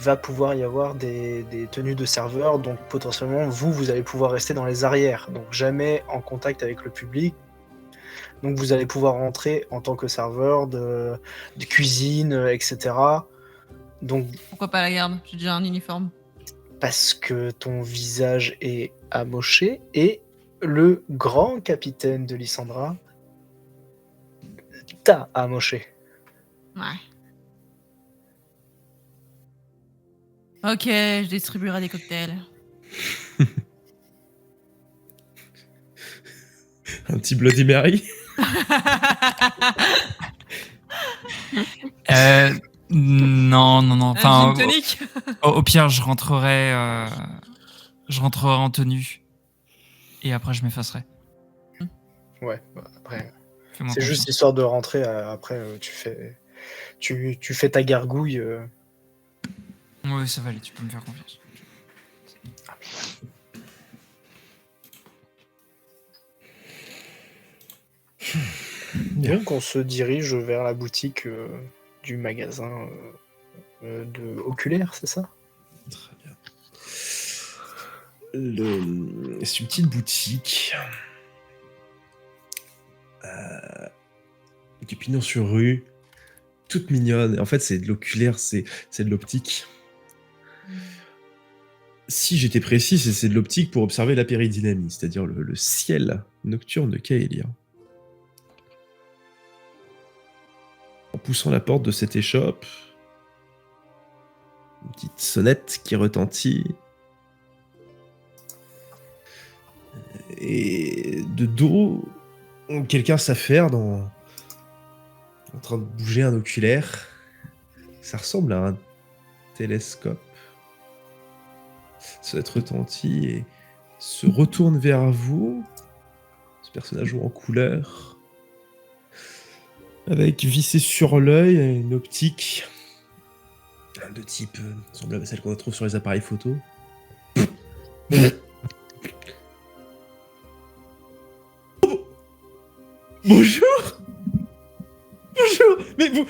va pouvoir y avoir des tenues de serveur, donc potentiellement vous allez pouvoir rester dans les arrières, donc jamais en contact avec le public. Donc vous allez pouvoir rentrer en tant que serveur de cuisine, etc. Donc Pourquoi pas la garde? J'ai déjà un uniforme. parce que ton visage est amoché et le grand capitaine de Lysandra t'a amoché. Ouais. Ok, je distribuerai des cocktails. Un petit Bloody Mary. Non. Un Enfin, gin tonic. au pire, je rentrerai en tenue. Et après, je m'effacerai. Ouais, bah, après, Fais-moi c'est juste confiance. histoire de rentrer. Après, tu fais ta gargouille. Oui, ça va aller, tu peux me faire confiance. Donc, on se dirige vers la boutique du magasin de oculaire, c'est ça? Très bien. C'est une petite boutique. Du pignon sur rue. Toute mignonne. En fait, c'est de l'oculaire, c'est de l'optique. Si j'étais précis, c'est de l'optique pour observer la péridynamie, c'est-à-dire le ciel nocturne de Kaelia. En poussant la porte de cette échoppe, une petite sonnette qui retentit. Et de dos, quelqu'un s'affaire en train de bouger un oculaire. Ça ressemble à un télescope. Sonnette retentit et se retourne vers vous. Ce personnage en couleur. Avec vissé sur l'œil une optique de type semblable à celle qu'on retrouve sur les appareils photo. Bonjour. Bonjour. Mais vous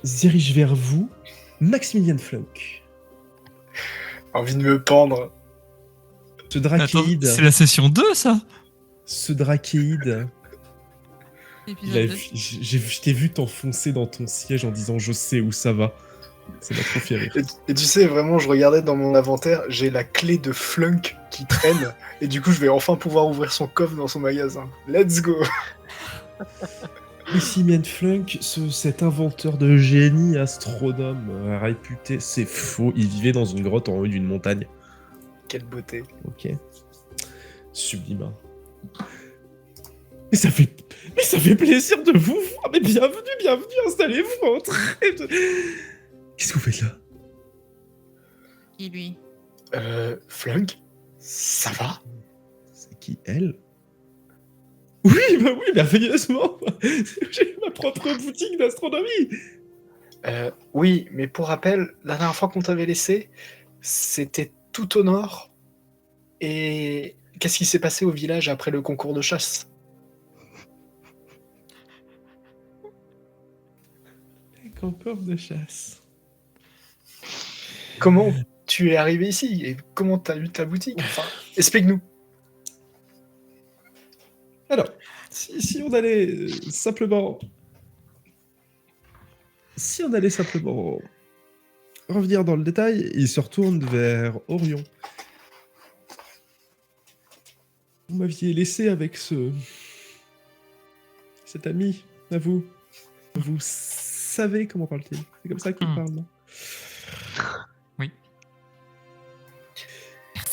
se dirige vers vous, Maximilian Flunk. Envie de me pendre. Ce Attends, drachéide. c'est la session 2, ça? Ce drachéide. Épisode 2. Je t'ai vu t'enfoncer dans ton siège en disant je sais où ça va. Ça m'a trop fait rire. Et tu sais, vraiment, je regardais dans mon inventaire, j'ai la clé de Flunk qui traîne, et du coup, je vais enfin pouvoir ouvrir son coffre dans son magasin. Let's go! Maximilian Flunk, cet inventeur de génie astronome réputé, c'est faux. Il vivait dans une grotte en haut d'une montagne. Quelle beauté. Ok. Sublime. Mais ça fait plaisir de vous voir. Mais bienvenue, installez-vous, entrez. Qu'est-ce que vous faites là? Qui lui? Flunk? Ça va? C'est qui, elle? Oui, merveilleusement. J'ai ma propre boutique d'astronomie. Oui, mais pour rappel, la dernière fois qu'on t'avait laissé, c'était tout au nord. Et qu'est-ce qui s'est passé au village après le concours de chasse? Concours de chasse. Comment tu es arrivé ici? Et comment t'as eu ta boutique? Enfin, explique-nous. Alors, si on allait simplement... Si on allait simplement revenir dans le détail, il se retourne vers Orion. Vous m'aviez laissé avec cet ami à vous. Vous savez comment parle-t-il? C'est comme ça qu'il parle, non? Oui.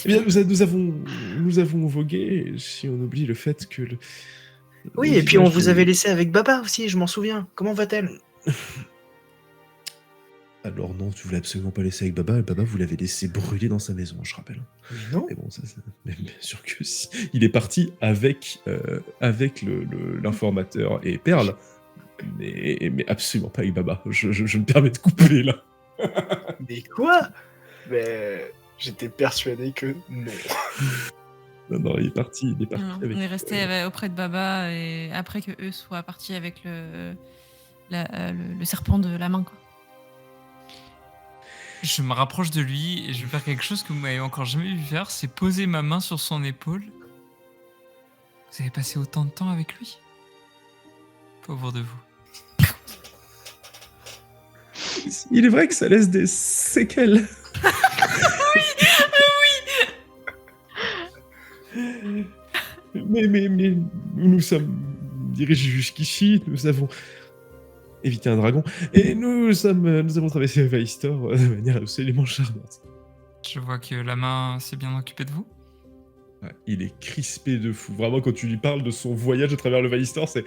Eh bien, nous avons vogué, si on oublie le fait que Oui, et puis on vous avait laissé avec Baba aussi, je m'en souviens. Comment va-t-elle? Alors non, tu voulais absolument pas laisser avec Baba, et Baba vous l'avez laissé brûler dans sa maison, je rappelle. Non. Mais bon, mais bien sûr que si. Il est parti avec l'informateur et Perle, mais absolument pas avec Baba. Je me permets de couper là. Mais quoi? Mais j'étais persuadé que non. Non, il est parti Non, avec... on est resté auprès de Baba et après que eux soient partis avec le serpent de la main, quoi. Je me rapproche de lui et je vais faire quelque chose que vous m'avez encore jamais vu faire, c'est poser ma main sur son épaule. Vous avez passé autant de temps avec lui? Pauvre de vous. Il est vrai que ça laisse des séquelles. Mais nous sommes dirigés jusqu'ici, nous avons évité un dragon, et nous avons traversé Vaistor de manière absolument charmante. Je vois que la main s'est bien occupée de vous. Ouais, il est crispé de fou. Vraiment, quand tu lui parles de son voyage à travers le Vaistor, c'est...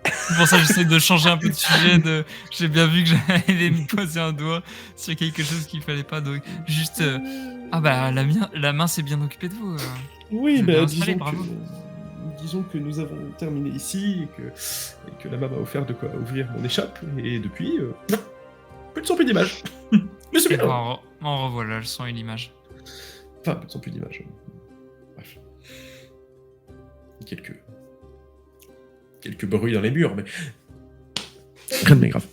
C'est pour ça que j'essaie de changer un peu de sujet. J'ai bien vu que j'allais me poser un doigt sur quelque chose qu'il fallait pas. Donc juste... Ah bah la main s'est bien occupée de vous. Oui, Je vais bah, installer, bravo. disons que nous avons terminé ici et que la main m'a offert de quoi ouvrir mon échappe, et depuis, plus de son, plus d'image. Mais c'est Et bien. bon, en revoilà le son et l'image. Enfin, plus de son, plus d'image. Bref. Quelques bruits dans les murs, mais rien de bien grave.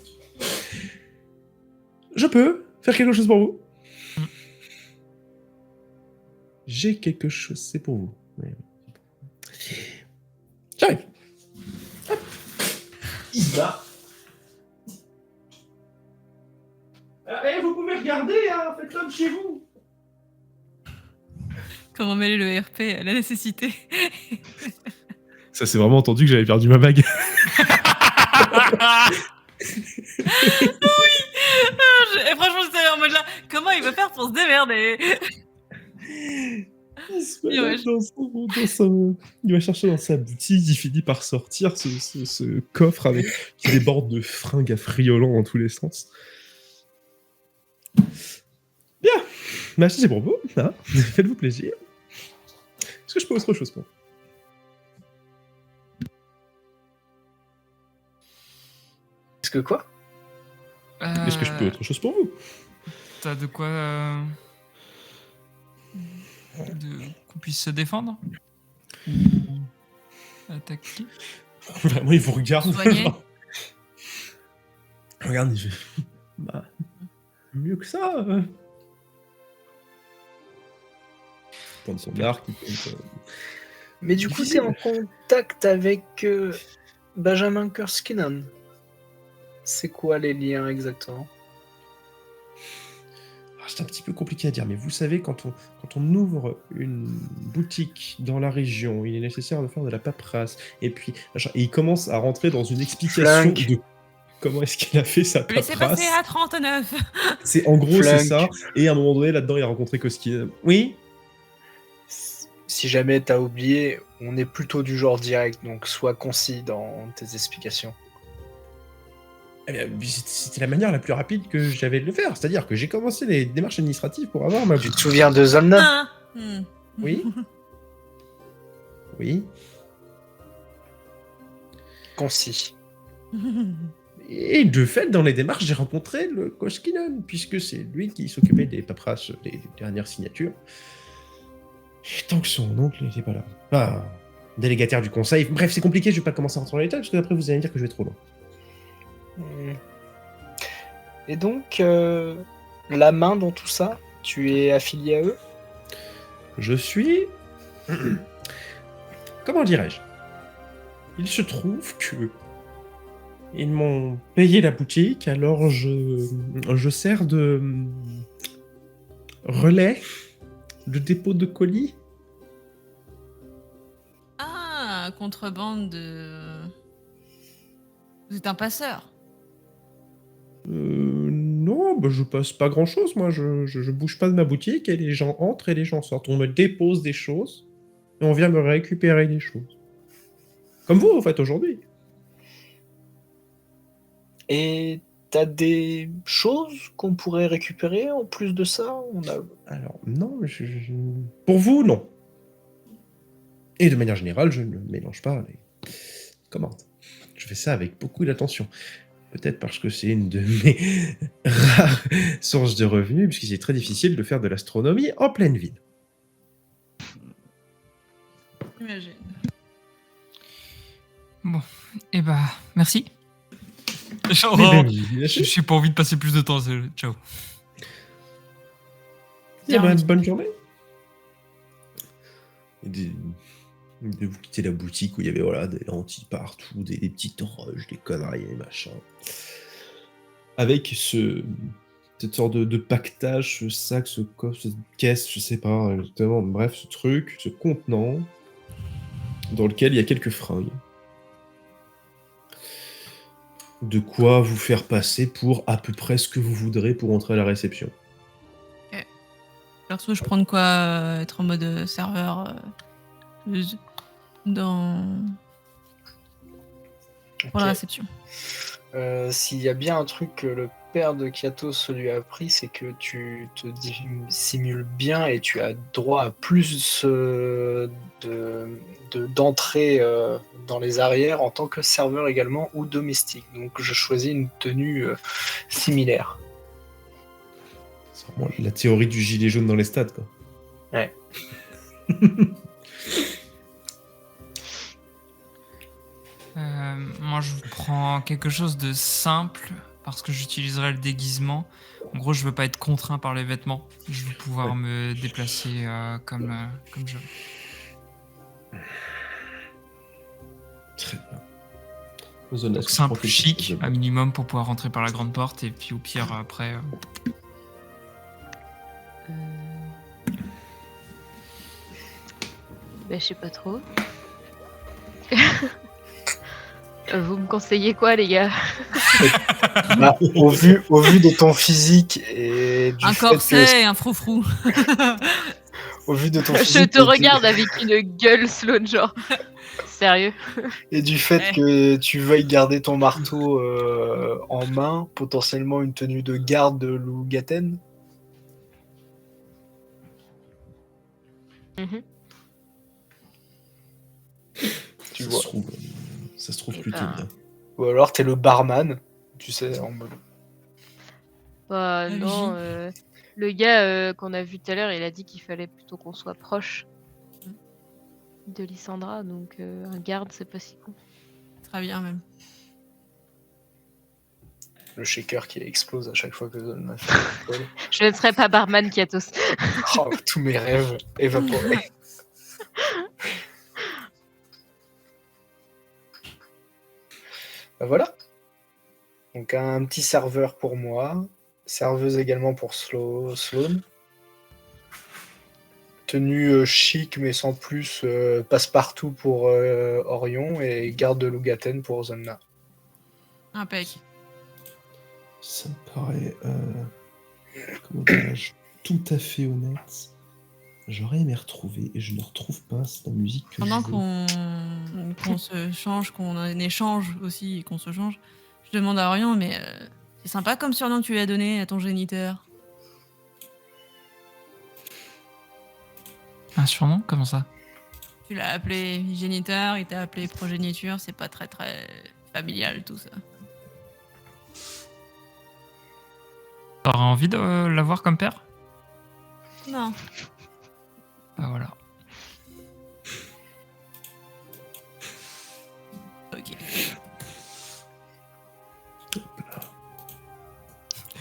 Je peux faire quelque chose pour vous? J'ai quelque chose, c'est pour vous. Mais... J'arrive. Hop. Il se barre. Vous pouvez regarder, hein, faites comme chez vous. Comment mêler le RP à la nécessité. Ça, c'est vraiment entendu que j'avais perdu ma bague. Et franchement, j'étais en mode là, comment il va faire pour se démerder? Il se balade il va chercher dans sa boutique, il finit par sortir ce coffre qui déborde de fringues affriolants dans tous les sens. Bien, bah, c'est pour vous, hein. Faites-vous plaisir. Est-ce que je peux autre chose pour vous? Est-ce que quoi? Est-ce que je peux autre chose pour vous? T'as de quoi qu'on puisse se défendre? Attaquer? Vraiment, il vous regarde. Soigner. Regarde, il fait... Bah, mieux que ça. Il pointe son arc, il pointe... Mais du coup, Difficile. t'es en contact avec Benjamin Kurskinen. C'est quoi les liens exactement? C'est un petit peu compliqué à dire, mais vous savez, quand on ouvre une boutique dans la région, il est nécessaire de faire de la paperasse. Et puis, et il commence à rentrer dans une explication Flank. de comment est-ce qu'il a fait sa Laissez paperasse. passer à 39. C'est en gros, c'est Flank. ça. Et à un moment donné, là-dedans, il a rencontré Koski. Oui. Si jamais t'as oublié, on est plutôt du genre direct, donc sois concis dans tes explications. Eh bien, c'était la manière la plus rapide que j'avais de le faire. C'est-à-dire que j'ai commencé les démarches administratives pour avoir ma Tu te boutique. souviens de Zolna? Oui. Oui. Concis. Et de fait, dans les démarches, j'ai rencontré le Koskinen, puisque c'est lui qui s'occupait des paperasses, des dernières signatures. Et tant que son oncle n'était pas là. Enfin, délégataire du conseil. Bref, c'est compliqué, je vais pas commencer à rentrer dans les détails, parce que après vous allez me dire que je vais trop loin. Et donc, la main dans tout ça, tu es affilié à eux? Je suis... Comment dirais-je? Il se trouve que... Ils m'ont payé la boutique, alors je sers de relais, de dépôt de colis. Ah, contrebande de... Vous êtes un passeur. Non, bah, je passe pas grand-chose, moi. Je bouge pas de ma boutique et les gens entrent et les gens sortent. On me dépose des choses et on vient me récupérer des choses. Comme vous, en fait, aujourd'hui. Et t'as des choses qu'on pourrait récupérer en plus de ça? Alors, non, pour vous, non. Et de manière générale, je ne mélange pas les commandes. Je fais ça avec beaucoup d'attention. Peut-être parce que c'est une de mes rares sources de revenus, puisque c'est très difficile de faire de l'astronomie en pleine ville. Imagine. Bon, et bah, merci. Genre, Oui, ben oui, bien sûr. j'ai pas envie de passer plus de temps. Ciao. Eh ben, bonne journée. Et de vous quitter la boutique où il y avait voilà, des lentilles partout, des petites roches, des conneries et machin. Avec cette sorte de paquetage, ce sac, ce coffre, cette caisse, je sais pas exactement, bref, ce truc, ce contenant, dans lequel il y a quelques fringues. De quoi vous faire passer pour à peu près ce que vous voudrez pour entrer à la réception. Perso, je prends de quoi être en mode serveur dans... pour la Ok. réception. S'il y a bien un truc que le père de Kiatos lui a appris, c'est que tu te dissimules bien et tu as droit à plus d'entrées dans les arrières en tant que serveur également ou domestique. Donc je choisis une tenue similaire. C'est vraiment la théorie du gilet jaune dans les stades, quoi. Ouais. Moi, je prends quelque chose de simple parce que j'utiliserai le déguisement. En gros, je veux pas être contraint par les vêtements. Je veux pouvoir me déplacer comme je veux. Très bien. Zona, Donc, est-ce que tu prends simple, quelque chic, chose de- un minimum pour pouvoir rentrer par la grande porte et puis au pire après. Ben, je sais pas trop. Vous me conseillez quoi, les gars? Bah, au vu de ton physique et du Un fait corset et un froufrou. au vu de ton Je physique te regarde avec une gueule Sloan, genre. Sérieux? et du fait que tu veuilles garder ton marteau en main, potentiellement une tenue de garde de Lougaten. Mhm. Tu ça vois. ça se trouve Eh plutôt ben, bien. Ou alors t'es le barman, tu sais, en mode. Bah, La non, le gars qu'on a vu tout à l'heure, il a dit qu'il fallait plutôt qu'on soit proche de Lysandra, donc un garde, c'est pas si con. Très bien même. Le shaker qui explose à chaque fois que Zon m'a fait l'alcool. Je ne serai pas barman, Kiatos. Oh, tous mes rêves évaporés. Bah voilà. Donc un petit serveur pour moi, serveuse également pour Sloan. Tenue chic mais sans plus, passe-partout pour Orion et garde de Lougaten pour Zonna. Impec. Ça me paraît, comment dirais-je, tout à fait honnête. J'aurais aimé retrouver, et je ne retrouve pas, c'est la musique que Pendant je veux. qu'on se change, qu'on en échange aussi et qu'on se change, je demande à Orion, mais c'est sympa comme surnom que tu lui as donné à ton géniteur. Un surnom? Comment ça? Tu l'as appelé géniteur, il t'a appelé progéniture, c'est pas très familial tout ça. T'aurais envie de l'avoir comme père? Non. Bah voilà. Ok.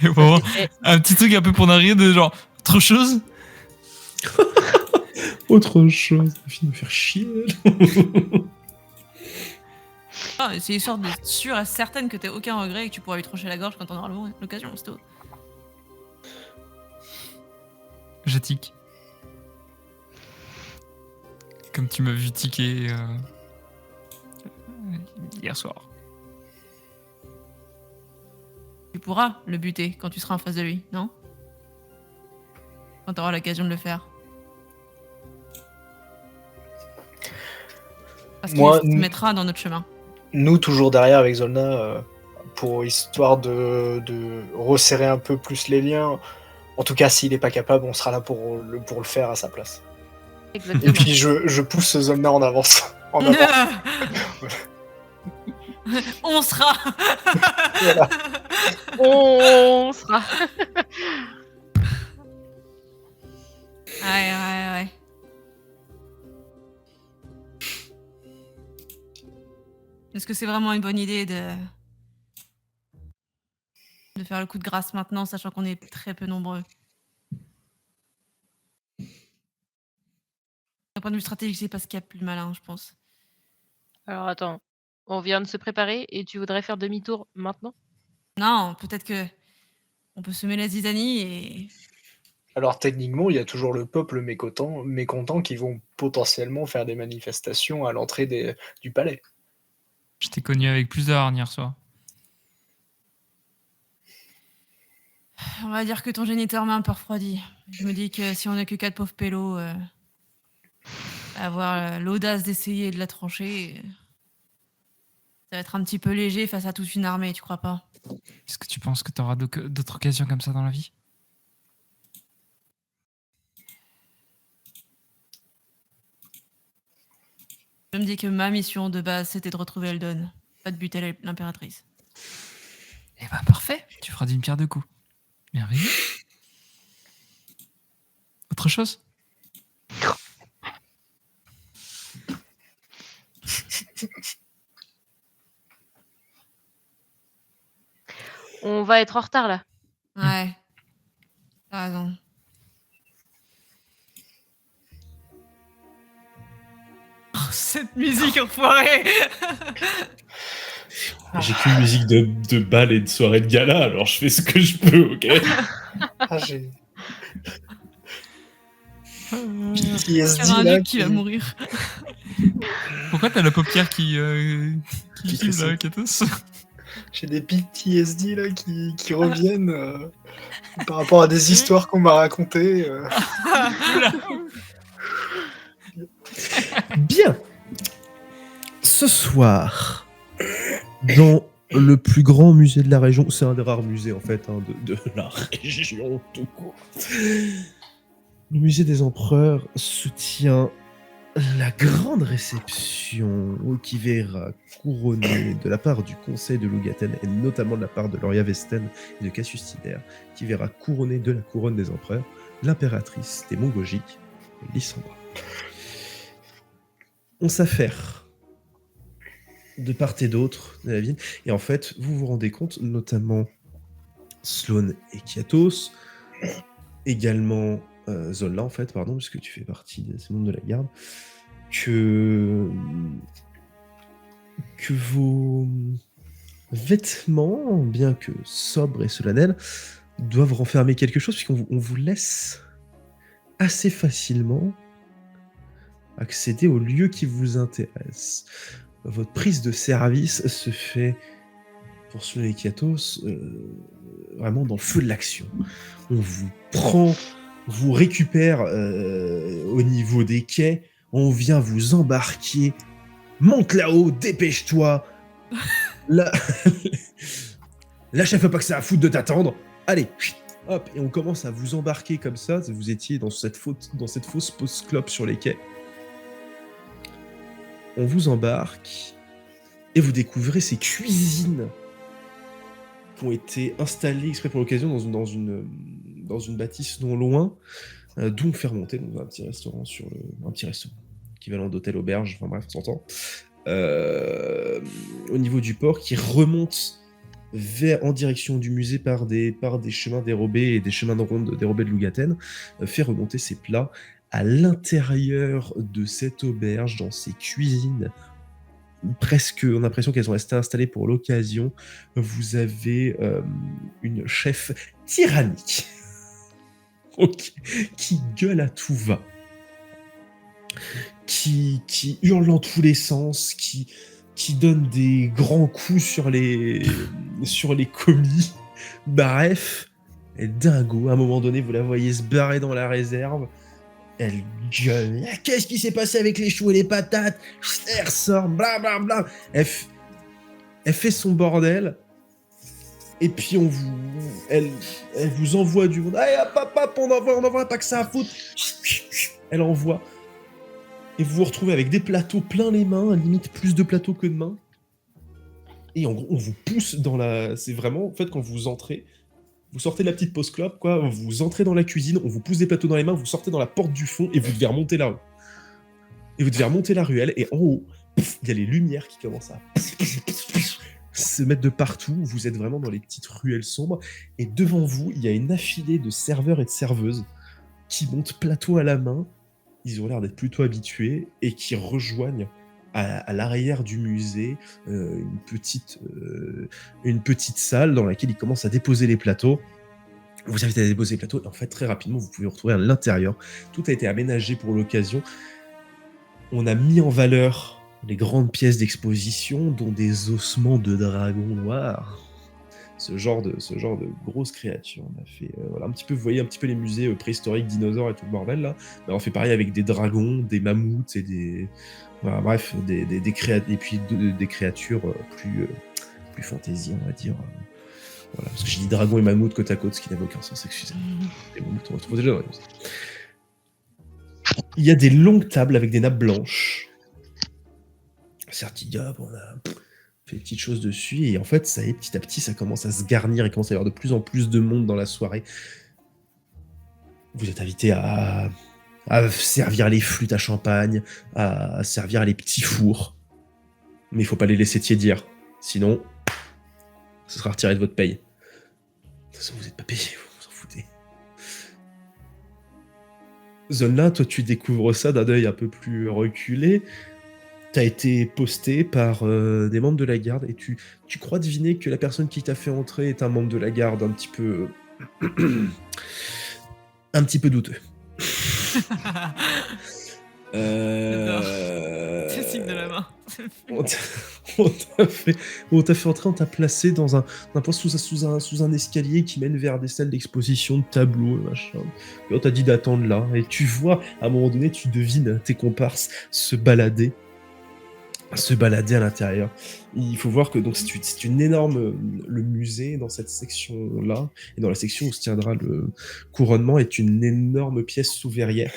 Et bon, Eh, un petit truc un peu pour narrer de genre, autre chose? Autre chose, la fille me faire chier. Ah, c'est histoire d'être sûre et certaine que t'aies aucun regret et que tu pourras lui trancher la gorge quand on aura l'occasion, c'est tout. Je tique. Comme tu m'as vu tiquer hier soir. Tu pourras le buter quand tu seras en face de lui, non? Quand t'auras l'occasion de le faire. Parce qu'il Moi, se mettra dans notre chemin. Nous, toujours derrière avec Zolna, pour histoire de resserrer un peu plus les liens. En tout cas, s'il n'est pas capable, on sera là pour le faire à sa place. Exactement. Et puis, je pousse Zolna en avance. En avant. On sera. Voilà. On sera. Ouais. Est-ce que c'est vraiment une bonne idée de faire le coup de grâce maintenant, sachant qu'on est très peu nombreux. D'un point de vue stratégique, c'est pas ce qu'il y a de plus malin, je pense. Alors attends, on vient de se préparer et tu voudrais faire demi-tour maintenant? Non, peut-être que on peut semer la zizanie et Alors techniquement, il y a toujours le peuple mécontent qui vont potentiellement faire des manifestations à l'entrée du palais. Je t'ai connu avec plus de hargne hier soir. on va dire que ton géniteur m'a un peu refroidi. Je me dis que si on n'est que 4 pauvres pélos, avoir l'audace d'essayer de la trancher, ça va être un petit peu léger face à toute une armée, tu crois pas? Est-ce que tu penses que t'auras d'autres occasions comme ça dans la vie? Je me dis que ma mission de base, c'était de retrouver Eldon, pas de buter l'impératrice. Eh ben parfait, tu feras d'une pierre deux coups. Merveilleux. Autre chose? On va être en retard là. Ouais. T'as raison. Oh, cette musique enfoirée! J'ai qu'une musique de bal et de soirée de gala, alors je fais ce que je peux, ok? Ah, j'ai Il PTSD y aura un là duc qui va mourir. Pourquoi t'as la paupière qui Qui filme là, fait Katos? J'ai des PTSD là qui reviennent par rapport à des histoires qu'on m'a racontées. Bien. Ce soir, dans le plus grand musée de la région, c'est un des rares musées en fait de la région tout court. Le musée des empereurs se tient la grande réception qui verra couronner de la part du conseil de Lugaten et notamment de la part de Loria Vesten et de Cassius Tiber, qui verra couronner de la couronne des empereurs l'impératrice des Mongogiques, Lysandra. On s'affaire de part et d'autre de la ville, et en fait, vous vous rendez compte, notamment Sloane et Kiatos, également Zola, en fait, pardon, puisque tu fais partie de ce monde de la garde, que vos vêtements, bien que sobres et solennels, doivent renfermer quelque chose, puisqu'on vous laisse assez facilement accéder au lieu qui vous intéresse. Votre prise de service se fait, pour Sloane et Kiatos, vraiment dans le feu de l'action. On vous prend, vous récupère au niveau des quais, on vient vous embarquer, monte là-haut, dépêche-toi. Là, la chef n'a pas que ça à foutre de t'attendre. Allez, hop, et on commence à vous embarquer comme ça. Vous étiez dans cette fausse pause clope sur les quais. On vous embarque et vous découvrez ces cuisines qui ont été installées exprès pour l'occasion dans une bâtisse non loin, d'où on fait remonter dans un petit restaurant un petit restaurant équivalent d'hôtel auberge, enfin bref, on s'entend, au niveau du port, qui remonte en direction du musée par des chemins dérobés et des chemins de ronde dérobés de Lugaten, fait remonter ces plats à l'intérieur de cette auberge, dans ces cuisines. Presque, on a l'impression qu'elles ont resté installées pour l'occasion. Vous avez une chef tyrannique qui gueule à tout va, qui hurle dans tous les sens, qui donne des grands coups sur les commis. Bref, elle est dingo. À un moment donné, vous la voyez se barrer dans la réserve. Elle gueule. Ah, qu'est-ce qui s'est passé avec les choux et les patates? Elle ressort, blablabla. Elle fait son bordel. Et puis elle vous envoie du monde. Allez, hop, on envoie pas que ça à foutre. Elle envoie. Et vous vous retrouvez avec des plateaux plein les mains, à limite plus de plateaux que de mains. Et en gros, on vous pousse dans la... C'est vraiment, en fait, quand vous entrez, vous sortez de la petite pause clope, quoi, vous entrez dans la cuisine, on vous pousse des plateaux dans les mains, vous sortez dans la porte du fond et vous devez remonter la rue. Et vous devez remonter la ruelle, et en haut, il y a les lumières qui commencent à se mettent de partout. Vous êtes vraiment dans les petites ruelles sombres. Et devant vous, il y a une affilée de serveurs et de serveuses qui montent plateau à la main. Ils ont l'air d'être plutôt habitués et qui rejoignent à l'arrière du musée une petite salle dans laquelle ils commencent à déposer les plateaux. Vous invitez à déposer les plateaux et en fait, très rapidement, vous pouvez vous retrouver à l'intérieur. Tout a été aménagé pour l'occasion. On a mis en valeur les grandes pièces d'exposition, dont des ossements de dragons noirs. Ce genre de grosses créatures. On a fait, voilà, un petit peu, vous voyez un petit peu les musées préhistoriques, dinosaures et tout le bordel là. Ben, on fait pareil avec des dragons, des mammouths et des, voilà, bref, des créatures plus fantaisie, on va dire. Voilà, parce que j'ai dit dragon et mammouth côte à côte, ce qui n'avait aucun sens, excusez-moi. Les mammouths, on retrouve déjà dans les musées. Il y a des longues tables avec des nappes blanches. Certes, on a fait des petites choses dessus, et en fait, ça y est, petit à petit, ça commence à se garnir, il commence à y avoir de plus en plus de monde dans la soirée. Vous êtes invités à servir les flûtes à champagne, à servir les petits fours. Mais il faut pas les laisser tiédir, sinon, ce sera retiré de votre paye. De toute façon, vous n'êtes pas payé, vous en foutez. Zone-là, toi, tu découvres ça d'un œil un peu plus reculé. T'as été posté par des membres de la garde et tu crois deviner que la personne qui t'a fait entrer est un membre de la garde un petit peu douteux. C'est signe de la main. On t'a fait entrer, on t'a placé dans un poste sous un escalier qui mène vers des salles d'exposition de tableaux, machin. Et on t'a dit d'attendre là. Et tu vois, à un moment donné, tu devines tes comparses se balader à l'intérieur. Il faut voir que donc c'est une énorme... Le musée, dans cette section-là, et dans la section où se tiendra le couronnement, est une énorme pièce sous verrière.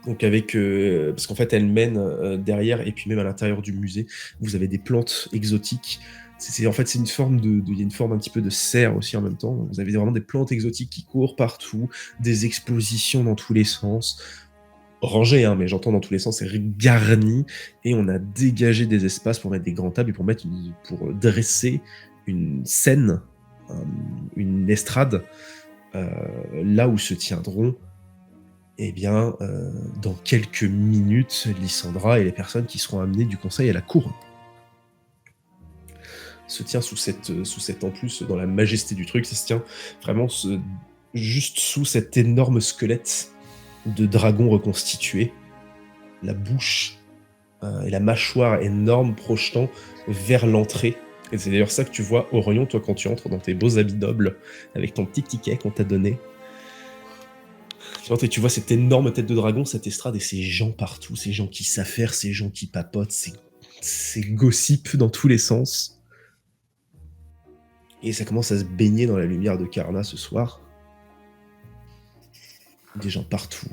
Donc avec... parce qu'en fait, elle mène derrière, et puis même à l'intérieur du musée, vous avez des plantes exotiques. En fait, c'est une forme il y a une forme un petit peu de serre aussi en même temps. Vous avez vraiment des plantes exotiques qui courent partout, des expositions dans tous les sens. Rangé, hein, mais j'entends dans tous les sens, c'est garni, et on a dégagé des espaces pour mettre des grandes tables et pour dresser une scène, une estrade, là où se tiendront, eh bien, dans quelques minutes, Lysandra et les personnes qui seront amenées du conseil à la cour. Se tient sous cette en plus, dans la majesté du truc, ça se tient vraiment juste sous cet énorme squelette de dragon reconstitué, la bouche et la mâchoire énorme projetant vers l'entrée. Et c'est d'ailleurs ça que tu vois, Orion, toi, quand tu entres dans tes beaux habits nobles, avec ton petit ticket qu'on t'a donné. Tu entres et tu vois cette énorme tête de dragon, cette estrade, et ces gens partout, ces gens qui s'affairent, ces gens qui papotent, ces gossips dans tous les sens. Et ça commence à se baigner dans la lumière de Karna ce soir. Des gens partout,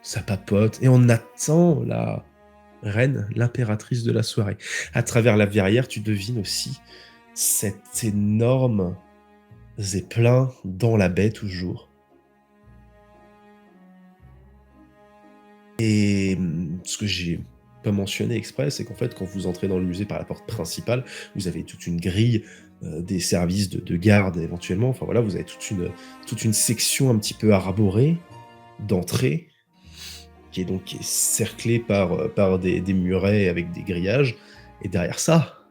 ça papote, et on attend la reine, l'impératrice de la soirée. À travers la verrière, tu devines aussi cet énorme zeppelin dans la baie toujours. Et ce que j'ai pas mentionné exprès, c'est qu'en fait, quand vous entrez dans le musée par la porte principale, vous avez toute une grille des services de garde éventuellement. Enfin voilà, vous avez toute une section un petit peu arborée d'entrée qui est cerclée par des murets avec des grillages. Et derrière ça,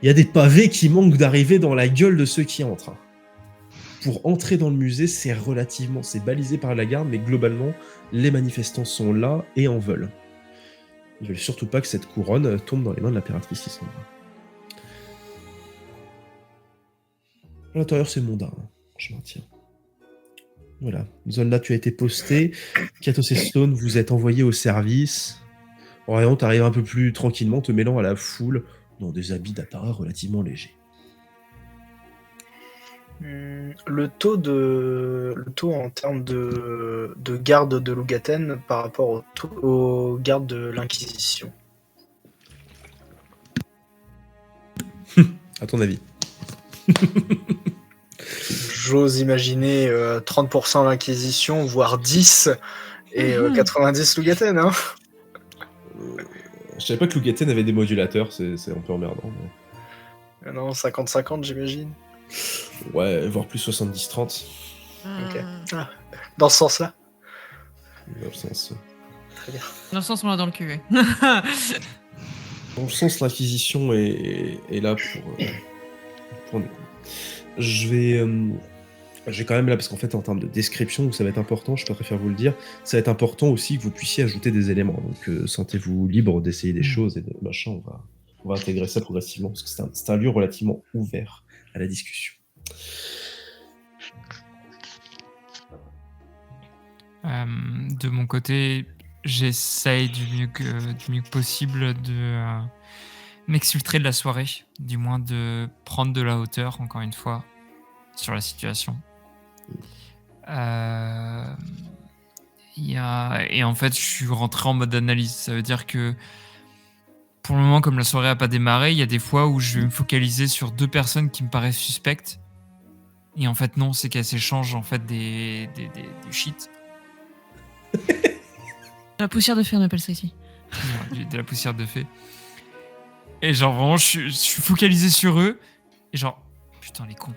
il y a des pavés qui manquent d'arriver dans la gueule de ceux qui entrent. Pour entrer dans le musée, c'est balisé par la garde, mais globalement, les manifestants sont là et en veulent. Ils veulent surtout pas que cette couronne tombe dans les mains de l'impératrice Lysandra. À l'intérieur, c'est mondain, hein. Je maintiens. Voilà. Zone-là, tu as été posté. Katos et Stone, vous êtes envoyés au service. Orion, t'arrives un peu plus tranquillement, te mêlant à la foule dans des habits d'apparat relativement légers. Le taux en termes de garde de Lougaten par rapport au garde de l'Inquisition. À ton avis? J'ose imaginer 30% l'Inquisition, voire 10, et 90 Lougaten, hein. Je savais pas que Lougaten avait des modulateurs, c'est un peu emmerdant. Non, 50-50, j'imagine. Ouais, voire plus 70-30. Ok. Ah, dans ce sens-là. Dans le sens, Très bien. Dans le sens où on l'a dans le cul, ouais. l'Inquisition est là pour nous. Je vais quand même là, parce qu'en fait, en termes de description, ça va être important, je préfère vous le dire, ça va être important aussi que vous puissiez ajouter des éléments. Donc, sentez-vous libre d'essayer des choses et de machin, on va intégrer ça progressivement, parce que c'est un lieu relativement ouvert à la discussion. De mon côté, j'essaye du mieux que possible de m'exfiltrer de la soirée, du moins de prendre de la hauteur, encore une fois, sur la situation. Et en fait, je suis rentré en mode analyse. Ça veut dire que pour le moment, comme la soirée n'a pas démarré, il y a des fois où je vais me focaliser sur 2 personnes qui me paraissent suspectes. Et en fait, non, c'est qu'elles s'échangent en fait des shit. La poussière de fer, on appelle ça ici. De la poussière de fée. Et genre vraiment, je suis focalisé sur eux. Et genre, putain, les cons.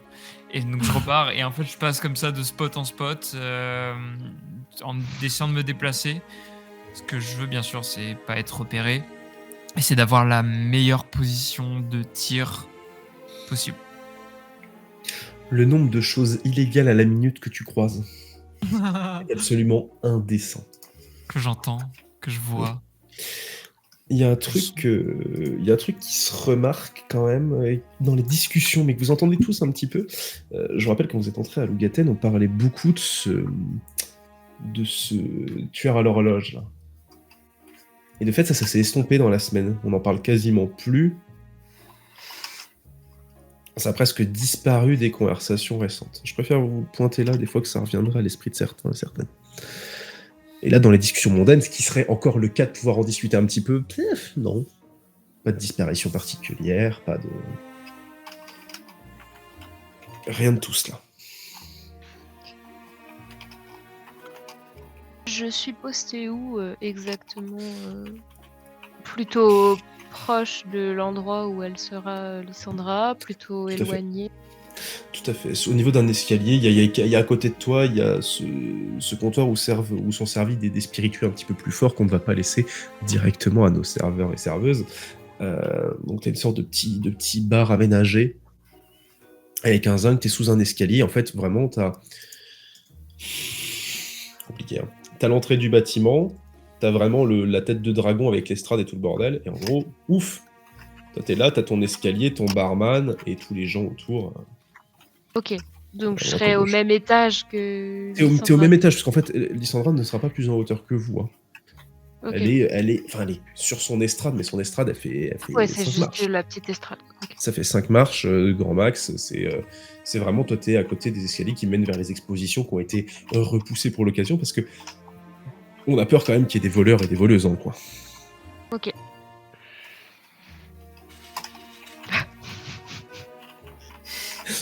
Et donc je repars. Et en fait, je passe comme ça de spot en spot en essayant de me déplacer. Ce que je veux, bien sûr, c'est pas être repéré. Et c'est d'avoir la meilleure position de tir possible. Le nombre de choses illégales à la minute que tu croises est absolument indécent. Que j'entends, que je vois. Il y a un truc qui se remarque quand même dans les discussions, mais que vous entendez tous un petit peu. Je vous rappelle, quand vous êtes entrés à Lougaten, on parlait beaucoup de ce tueur à l'horloge là. Et de fait, ça s'est estompé dans la semaine. On n'en parle quasiment plus. Ça a presque disparu des conversations récentes. Je préfère vous pointer là des fois que ça reviendra à l'esprit de certains et certaines. Et là, dans les discussions mondaines, ce qui serait encore le cas de pouvoir en discuter un petit peu, non. Pas de disparition particulière, pas de... Rien de tout cela. Je suis posté où exactement Plutôt proche de l'endroit où elle sera, Lysandra, plutôt Tout à fait. éloigné. Tout à fait. Au niveau d'un escalier, il y a à côté de toi, il y a ce comptoir où sont servis des spiritueux un petit peu plus forts qu'on ne va pas laisser directement à nos serveurs et serveuses. Donc, tu as une sorte de petit bar aménagé avec un zinc, tu es sous un escalier. En fait, vraiment, tu as... Compliqué, hein. Tu as l'entrée du bâtiment, tu as vraiment la tête de dragon avec l'estrade et tout le bordel. Et en gros, ouf, toi, tu es là, tu as ton escalier, ton barman et tous les gens autour. Ok, donc je à serai au gauche. même étage que. T'es au Lysandra. même étage, parce qu'en fait, Lysandra ne sera pas plus en hauteur que vous. Hein. Ok. Elle est sur son estrade, mais son estrade, elle fait Ouais, c'est 5 juste marches. la petite estrade. Ok. Ça fait 5 marches, grand max. C'est vraiment, toi, t'es à côté des escaliers qui mènent vers les expositions qui ont été repoussées pour l'occasion, parce que on a peur quand même qu'il y ait des voleurs et des voleuses dans le coin. Ok.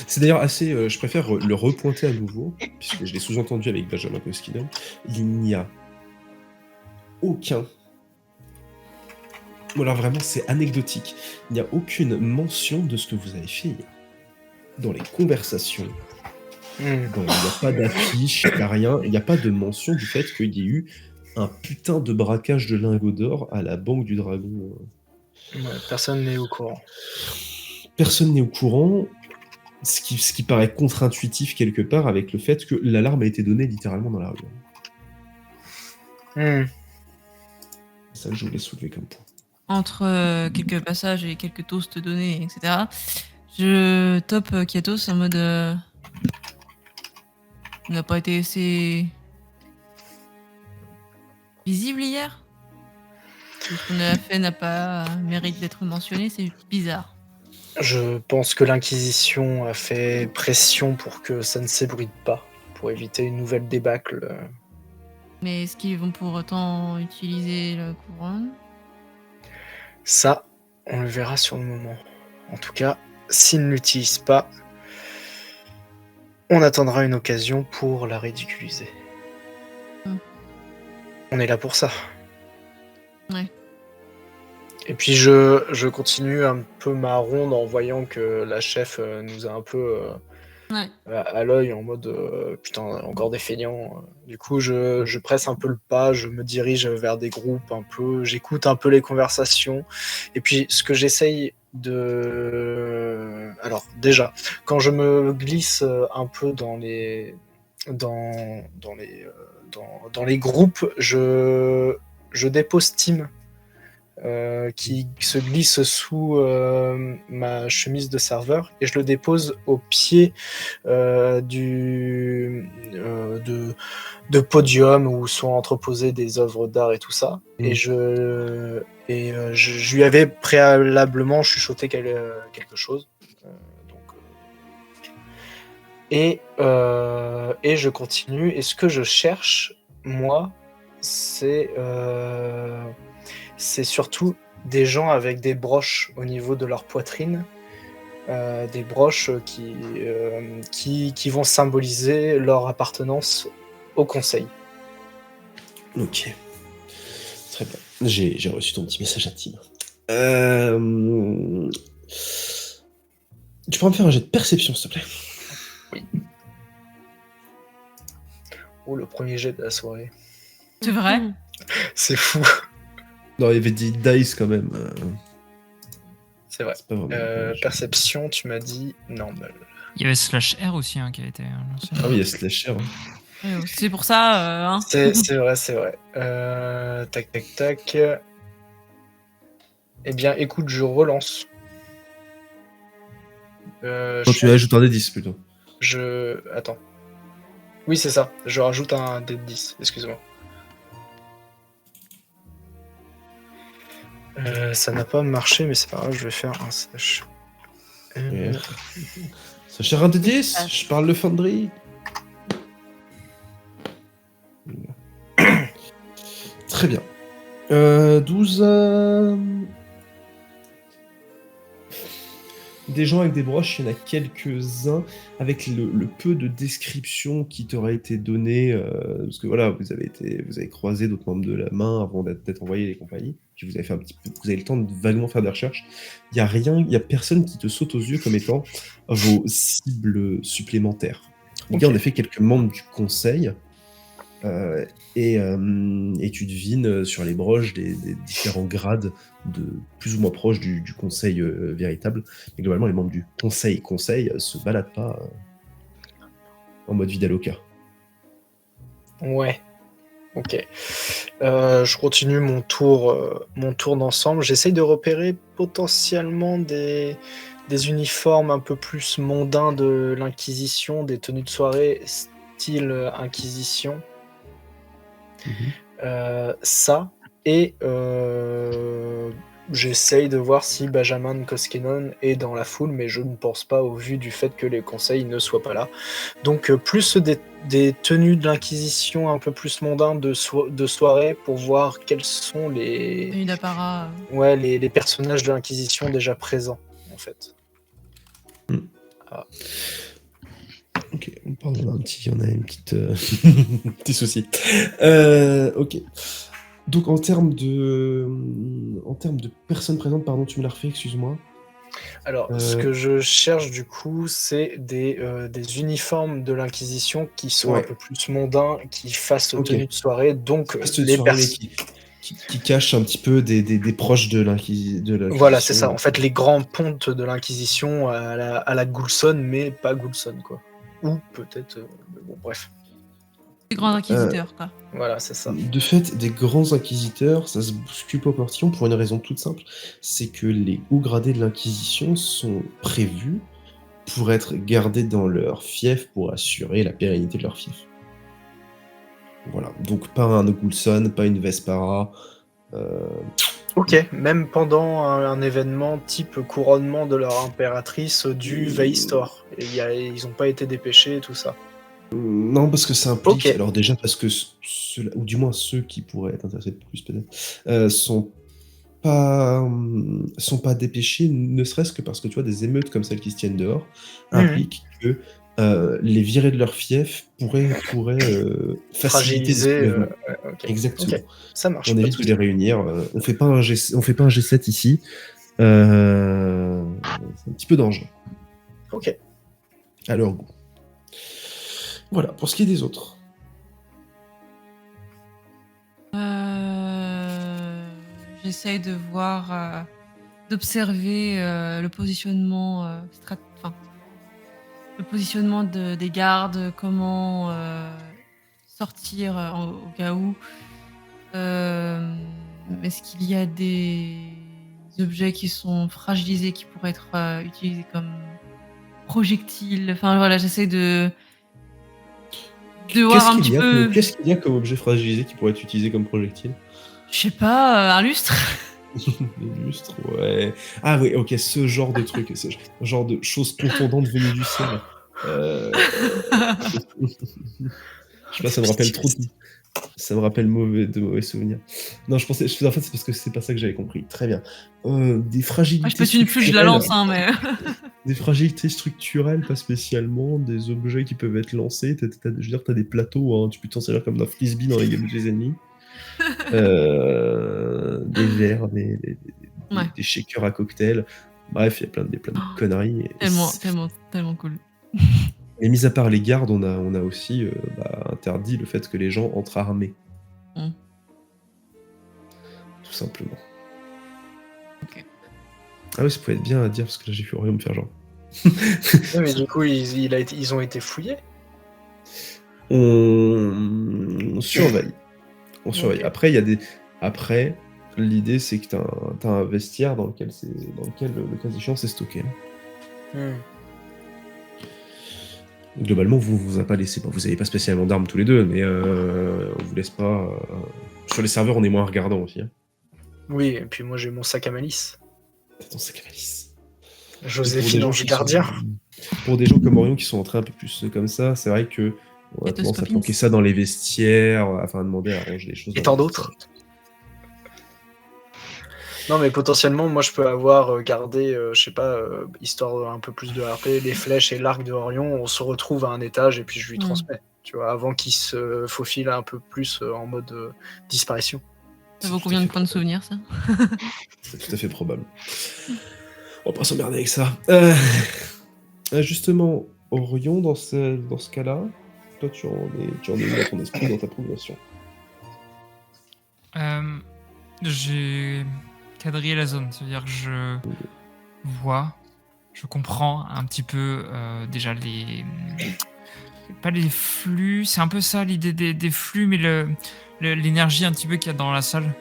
C'est d'ailleurs assez... je préfère le repointer à nouveau, puisque je l'ai sous-entendu avec Benjamin Koskinen. Il n'y a aucun... Voilà, vraiment, c'est anecdotique. Il n'y a aucune mention de ce que vous avez fait hier. Dans les conversations, il n'y a pas d'affiche, il n'y a rien. Il n'y a pas de mention du fait qu'il y ait eu un putain de braquage de lingots d'or à la Banque du Dragon. Ouais, personne n'est au courant. Personne n'est au courant, ce qui paraît contre-intuitif quelque part avec le fait que l'alarme a été donnée littéralement dans la rue. C'est ça que je voulais soulever comme point. Entre quelques passages et quelques toasts donnés, etc., je top Kiatos en mode. On n'a pas été assez visible hier. Tout ce qu'on a fait n'a pas mérite d'être mentionné, c'est bizarre. Je pense que l'Inquisition a fait pression pour que ça ne s'ébruite pas, pour éviter une nouvelle débâcle. Mais est-ce qu'ils vont pour autant utiliser la couronne? Ça, on le verra sur le moment. En tout cas, s'ils ne l'utilisent pas, on attendra une occasion pour la ridiculiser. On est là pour ça. Ouais. Et puis je continue un peu ma ronde en voyant que la chef nous a un peu Ouais. à l'œil en mode putain, encore des feignants. Du coup, je presse un peu le pas, je me dirige vers des groupes un peu, j'écoute un peu les conversations. Et puis, ce que j'essaye de. Alors, déjà, quand je me glisse un peu dans les groupes, je dépose Tim qui se glisse sous ma chemise de serveur et je le dépose au pied de podium où sont entreposées des œuvres d'art et tout ça. Et je lui avais préalablement chuchoté quelque chose. Et je continue. Et ce que je cherche, moi, c'est surtout des gens avec des broches au niveau de leur poitrine, des broches qui vont symboliser leur appartenance au conseil. Ok. Très bien. J'ai reçu ton petit message intime. Tu pourras me faire un jet de perception, s'il te plaît? Oui. Oh, le premier jet de la soirée. C'est vrai? C'est fou. Non, il y avait des dice quand même. C'est vrai. C'est pas vraiment. Perception, tu m'as dit normal. Il y avait /R aussi qui a été lancé. Ah oui, il y a Slasher. C'est pour ça. Hein. C'est vrai, c'est vrai. Tac, tac, tac. Eh bien, écoute, je relance. Quand tu ajoutes un des 10 plutôt. Attends. Oui, c'est ça. Je rajoute un dé de 10. Excuse-moi. Ça n'a pas marché, mais c'est pas grave. Je vais faire un slash. Slasher un des 10. Je parle le Foundry. Très bien. 12. Des gens avec des broches, il y en a quelques-uns avec le peu de description qui t'aurait été donné, parce que voilà, vous avez croisé d'autres membres de la main avant d'être envoyé les compagnies, puis vous avez fait vous avez le temps de vaguement faire des recherches. Il y a personne qui te saute aux yeux comme étant vos cibles supplémentaires. Il y a en effet quelques membres du conseil. Et tu devines sur les broches des différents grades de plus ou moins proches du conseil véritable. Mais globalement, les membres du conseil se baladent pas en mode Vidaloka. Ouais. Ok. Je continue mon tour d'ensemble. J'essaye de repérer potentiellement des uniformes un peu plus mondains de l'Inquisition, des tenues de soirée style Inquisition. Ça, et j'essaye de voir si Benjamin Koskinen est dans la foule, mais je ne pense pas au vu du fait que les conseils ne soient pas là. Donc plus des tenues de l'Inquisition un peu plus mondains de soirée pour voir quels sont les Tenue d'apparat. Ouais, les personnages de l'Inquisition déjà présents, en fait. Ok, pardon, on a une petite petit souci. Ok. Donc en termes de personnes présentes, pardon, tu me l'as refait, excuse-moi. Alors, ce que je cherche du coup, c'est des uniformes de l'Inquisition qui sont un peu plus mondains, qui fassent tenue de soirée, donc les personnes qui cachent un petit peu des proches de l'Inquisition. Voilà, c'est ça. En fait, les grands pontes de l'Inquisition à la Goulson, mais pas Goulson, quoi. Ou peut-être... bon, bref. Des grands inquisiteurs, quoi. Voilà, c'est ça. De fait, des grands inquisiteurs, ça se bouscule pas au portillon pour une raison toute simple, c'est que les hauts gradés de l'Inquisition sont prévus pour être gardés dans leur fief pour assurer la pérennité de leur fief. Voilà, donc pas un Ogulson, pas une Vespara. Ok, même pendant un événement type couronnement de leur impératrice du Veistor. Ils n'ont pas été dépêchés et tout ça. Non, parce que ça implique... Okay. Alors déjà, parce que ou du moins ceux qui pourraient être intéressés plus peut-être, sont pas dépêchés, ne serait-ce que parce que tu vois, des émeutes comme celles qui se tiennent dehors impliquent que les virer de leur fief pourrait faciliter fragiliser. Ok. Exactement. Ok. Ça marche. On pas de évite de souci. les réunir. On fait pas un G7 ici. C'est un petit peu dangereux. Ok. À leur goût. Voilà, pour ce qui est des autres. J'essaye de voir, d'observer le positionnement, le positionnement des gardes, comment sortir au cas où. Est-ce qu'il y a des objets qui sont fragilisés qui pourraient être utilisés comme projectiles? Enfin voilà, j'essaie de voir un petit peu, Qu'est-ce qu'il y a comme objet fragilisé qui pourrait être utilisé comme projectile? je sais pas, un lustre? Des lustres, ouais. Ah oui, ok, ce genre de truc, ce genre de choses confondantes venues du ciel. Je sais pas, ça me rappelle trop de... Ça me rappelle de mauvais souvenirs. Non, en fait, c'est parce que c'est pas ça que j'avais compris. Très bien. Des fragilités Je pète une pluie, je la lance, hein, mais. Des fragilités structurelles, pas spécialement. Des objets qui peuvent être lancés. Je veux dire, t'as des plateaux, hein, tu peux t'en servir comme d'un frisbee dans les games des ennemis. Des verres, Ouais. des shakers à cocktail. Bref, il y a plein de conneries. Tellement cool. Et mis à part les gardes, on a aussi interdit le fait que les gens entrent armés. Tout simplement. Ok. Ah oui, ça pouvait être bien à dire, parce que là j'ai vu Orion me faire genre. Ouais, mais du coup, ils ont été fouillés. On surveille. On surveille. Ok. Après, il y a des. Après, l'idée c'est que t'as un vestiaire dans lequel le cas échéant c'est stocké. Globalement, vous a pas laissé. Bon, vous avez pas spécialement d'armes tous les deux, mais on vous laisse pas. Sur les serveurs, on est moins regardant aussi. Hein. Oui, et puis moi j'ai mon sac à malice. T'as ton sac à malice. Joséphine Ange Gardien. Pour des gens comme Orion qui sont entrés un peu plus comme ça, c'est vrai que on a tendance à planquer ça dans les vestiaires, afin de demander à ranger les choses. Et tant d'autres. Non, mais potentiellement, moi je peux avoir gardé, je sais pas, histoire un peu plus de RP, les flèches et l'arc de Orion, on se retrouve à un étage et puis je lui transmets, tu vois, avant qu'il se faufile un peu plus en mode disparition. Ça vaut combien de points de souvenir, ça? C'est tout à fait probable. On va pas s'emmerder avec ça. Justement, Orion, dans ce cas-là, toi tu en es où dans ton esprit, dans ta progression? J'ai quadrillé la zone, c'est-à-dire que je vois, je comprends un petit peu déjà pas les flux, c'est un peu ça l'idée des flux, mais l'énergie un petit peu qu'il y a dans la salle.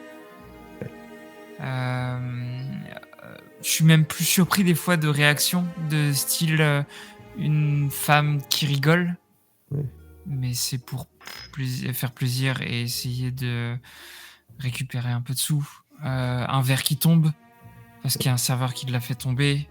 Je suis même plus surpris des fois de réactions de style une femme qui rigole, mais c'est pour faire plaisir et essayer de récupérer un peu de sous. Un verre qui tombe parce qu'il y a un serveur qui l'a fait tomber.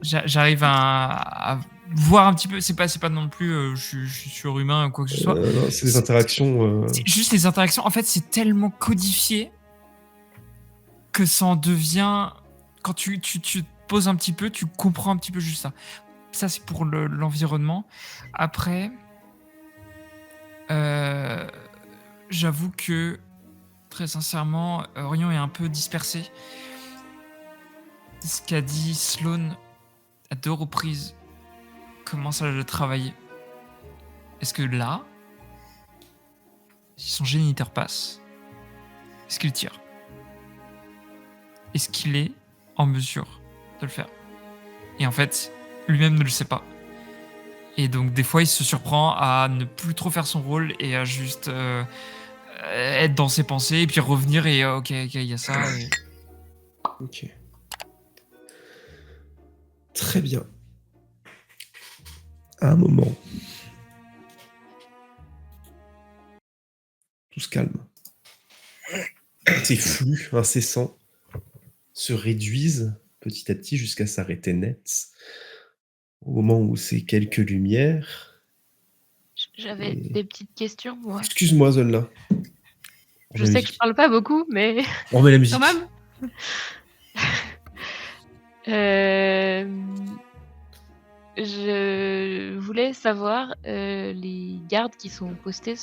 J'arrive à voir un petit peu. C'est pas non plus je suis surhumain ou quoi que ce soit. Non, c'est des interactions. C'est juste les interactions. En fait, c'est tellement codifié que ça en devient. Quand tu te poses un petit peu, tu comprends un petit peu juste ça. Ça, c'est pour l'environnement. Après, j'avoue que très sincèrement, Orion est un peu dispersé. Ce qu'a dit Sloan à 2 reprises commence à le travailler. Est-ce que là, si son géniteur passe, est-ce qu'il tire? Est-ce qu'il est en mesure de le faire? Et en fait, lui-même ne le sait pas. Et donc des fois, il se surprend à ne plus trop faire son rôle et à juste être dans ses pensées et puis revenir et ok, il y a ça. Et... Ok. Très bien. À un moment, tout se calme. Ces flux incessants se réduisent petit à petit jusqu'à s'arrêter net. Au moment où ces quelques lumières... J'avais des petites questions, moi. Excuse-moi, Zola. Je sais que je parle pas beaucoup, mais... On met la musique. Quand même. je voulais savoir, les gardes qui sont postés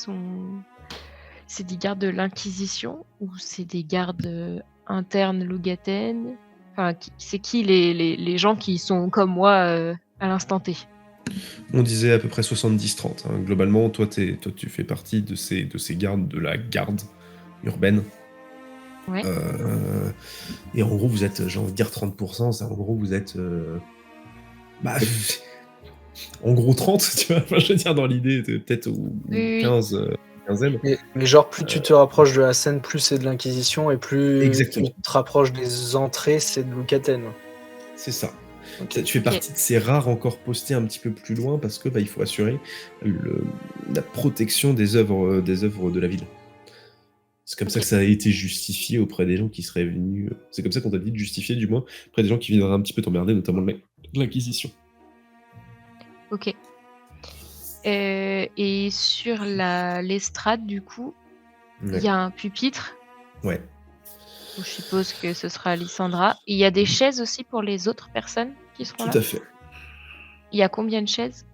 c'est des gardes de l'Inquisition ou c'est des gardes, internes Lougaten? Enfin, c'est qui les gens qui sont comme moi, à l'instant T? On disait à peu près 70-30. Hein. Globalement, toi, tu fais partie de ces gardes, de la garde urbaine. Ouais. Et en gros, vous êtes, j'ai envie de dire 30%, en gros, vous êtes... en gros 30, tu vois, enfin, je veux dire, dans l'idée, peut-être ou Oui. 15, 15e. Mais genre, plus tu te rapproches de la scène, plus c'est de l'Inquisition, et plus Exactement. tu te rapproches des entrées, c'est de Lougaten. C'est ça. Ok. Tu fais partie de ces rares encore postés un petit peu plus loin parce que il faut assurer la protection des œuvres de la ville. C'est comme ça que ça a été justifié auprès des gens qui seraient venus. C'est comme ça qu'on t'a dit de justifier, du moins, auprès des gens qui viendraient un petit peu t'emmerder, notamment l'Inquisition. Ok. Et sur l'estrade, du coup, il y a un pupitre. Ouais. Je suppose que ce sera Lysandra. Il y a des chaises aussi pour les autres personnes qui seront là. Tout à fait. Il y a combien de chaises?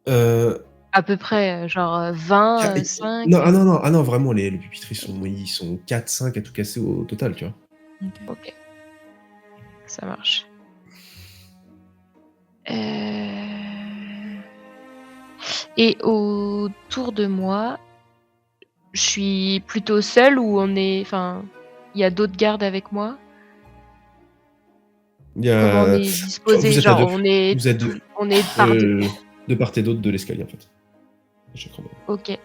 À peu près, genre 20, 5? Non, vraiment, les pupitres, ils sont 4, 5 à tout casser au total, tu vois. Ok. Ça marche. Et autour de moi, je suis plutôt seule ou il y a d'autres gardes avec moi? Comment on est disposé? Vous êtes Genre, à deux. Vous êtes deux. on est par deux. De part et d'autre de l'escalier, en fait. À chaque endroit. Ok,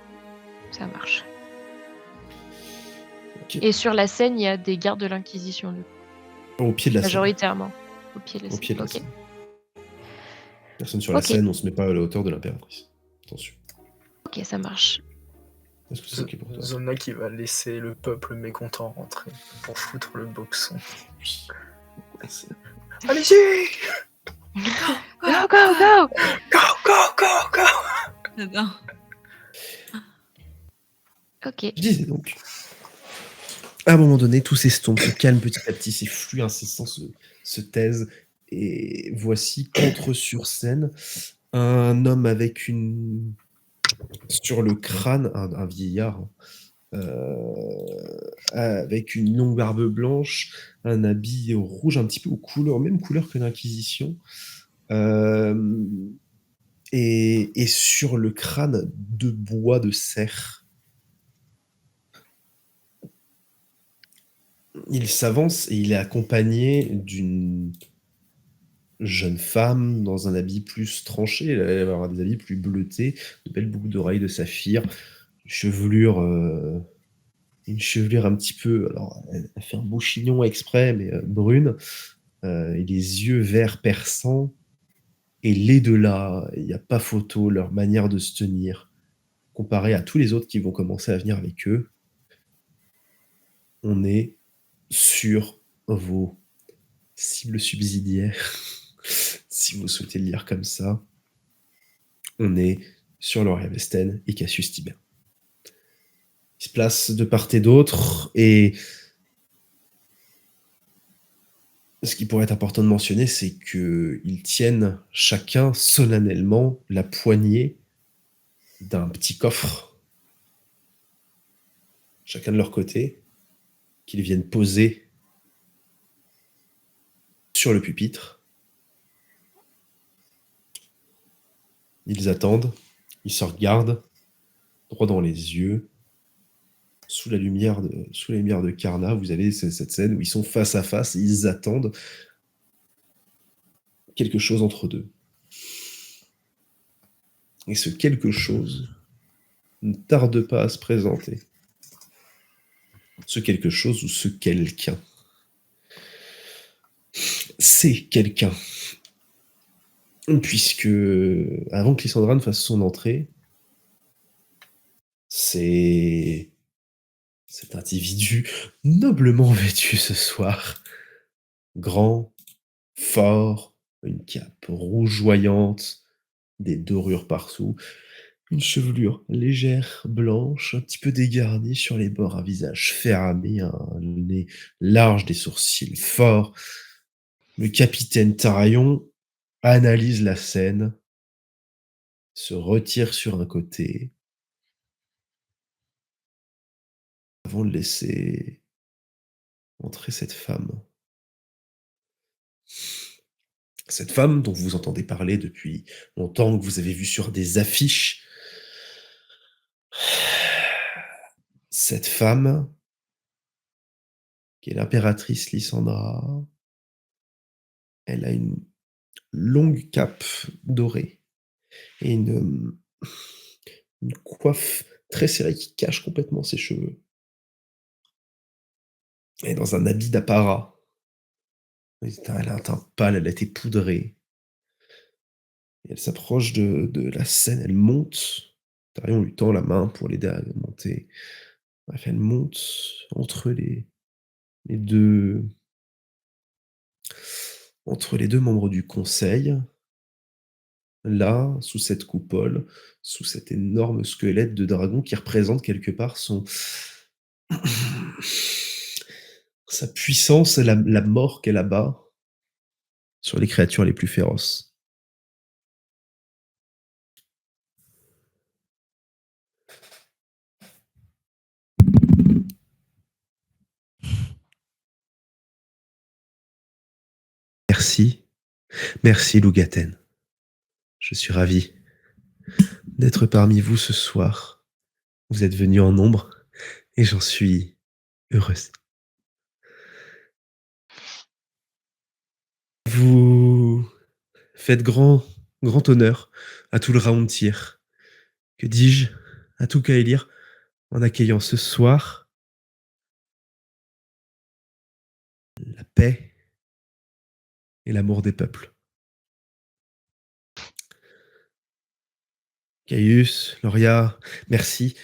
ça marche. Ok. Et sur la scène, il y a des gardes de l'Inquisition, du coup. Au pied de la scène. Majoritairement. Au pied de la scène. Scène. Personne sur la scène, on se met pas à la hauteur de l'impératrice. Attention. Ok, ça marche. Est-ce que c'est ok pour toi? Zona qui va laisser le peuple mécontent rentrer pour foutre le boxon. Allez-y! Go, go, go! Go, go, go, go! J'adore. Ok. Je disais donc. À un moment donné, tout s'estompe, se calme petit à petit, ces flux incessants se taisent. Et voici qu'entre sur scène, un homme avec sur le crâne, un vieillard, avec une longue barbe blanche, un habit rouge, un petit peu même couleur que l'Inquisition. Et sur le crâne, de bois de cerf. Il s'avance et il est accompagné d'une jeune femme dans un habit plus tranché. Elle va avoir des habits plus bleutés, de belles boucles d'oreilles de saphir, une chevelure un petit peu. Alors, elle fait un beau chignon exprès, mais brune, et les yeux verts perçants. Et les deux là, il n'y a pas photo, leur manière de se tenir, comparé à tous les autres qui vont commencer à venir avec eux. On est sur vos cibles subsidiaires, si vous souhaitez le lire comme ça. On est sur Lauria Vesten et Cassius Tibère. Ils se placent de part et d'autre, et ce qui pourrait être important de mentionner, c'est qu'ils tiennent chacun solennellement la poignée d'un petit coffre, chacun de leur côté, qu'ils viennent poser sur le pupitre. Ils attendent, ils se regardent droit dans les yeux. Sous la lumière de Karna, vous avez cette scène où ils sont face à face et ils attendent quelque chose entre deux. Et ce quelque chose ne tarde pas à se présenter. Ce quelque chose ou ce quelqu'un. C'est quelqu'un. Puisque, avant que Lysandra ne fasse son entrée, c'est cet individu noblement vêtu ce soir. Grand, fort, une cape rougeoyante, des dorures partout, une chevelure légère, blanche, un petit peu dégarnie sur les bords, un visage fermé, un nez large, des sourcils forts. Le capitaine Tarayon analyse la scène, se retire sur un côté, avant de laisser entrer cette femme. Cette femme dont vous entendez parler depuis longtemps, que vous avez vue sur des affiches. Cette femme, qui est l'impératrice Lysandra, elle a une longue cape dorée et une coiffe très serrée qui cache complètement ses cheveux. Elle est dans un habit d'apparat. Elle a un teint pâle, elle a été poudrée. Et elle s'approche de la scène, elle monte. Tarion lui tend la main pour l'aider à monter. Bref, elle monte entre les deux membres du conseil. Là, sous cette coupole, sous cet énorme squelette de dragon qui représente quelque part sa puissance et la mort qu'elle abat sur les créatures les plus féroces. Merci. Merci, Lougaten. Je suis ravi d'être parmi vous ce soir. Vous êtes venus en nombre et j'en suis heureuse. Vous faites grand honneur à tout le Round-Tier. Que dis-je, à tout Kaelir, en accueillant ce soir la paix et l'amour des peuples. Caius, Loria, merci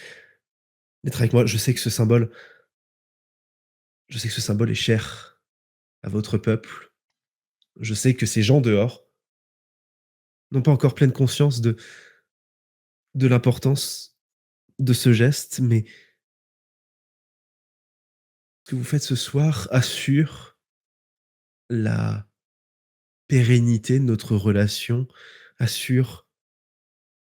d'être avec moi. Je sais que ce symbole est cher à votre peuple. Je sais que ces gens dehors n'ont pas encore pleine conscience de l'importance de ce geste, mais ce que vous faites ce soir assure la pérennité de notre relation, assure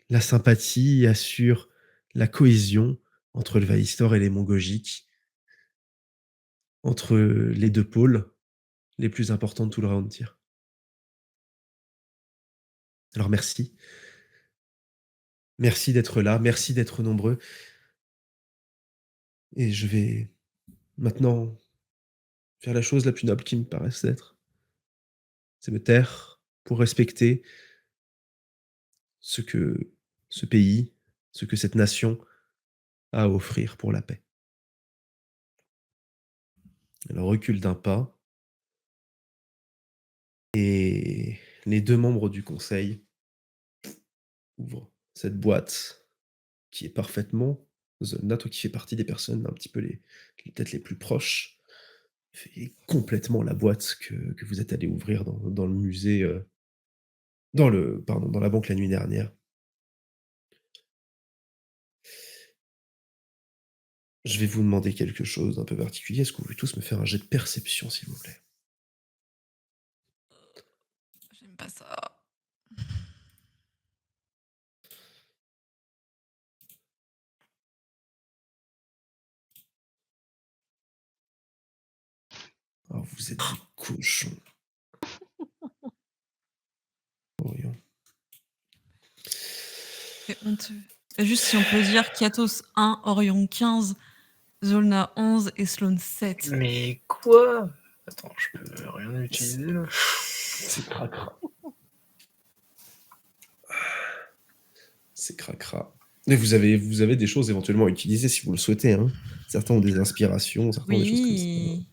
la sympathie, assure la cohésion entre le Vahistor et les Mongogiques, entre les deux pôles les plus importants de tout le Round-Tier. Alors merci. Merci d'être là, merci d'être nombreux. Et je vais maintenant faire la chose la plus noble qui me paraisse être. C'est me taire pour respecter ce que ce pays, ce que cette nation a à offrir pour la paix. Elle recule d'un pas et les deux membres du conseil ouvrent cette boîte qui est parfaitement... Zolna, toi qui fais partie des personnes un petit peu peut-être les plus proches, fait complètement la boîte que vous êtes allé ouvrir dans le musée, dans la banque la nuit dernière. Je vais vous demander quelque chose d'un peu particulier. Est-ce que vous pouvez tous me faire un jet de perception, s'il vous plaît? J'aime pas ça. Oh, vous êtes des cochons. Orion. C'est honteux. Juste si on peut dire Kiatos 1, Orion 15, Zolna 11 et Sloan 7. Mais quoi? Attends, je peux rien utiliser là. C'est cracra. C'est cracra. Mais vous avez des choses éventuellement à utiliser si vous le souhaitez. Hein. Certains ont des inspirations, certains ont des choses comme ça. Oui,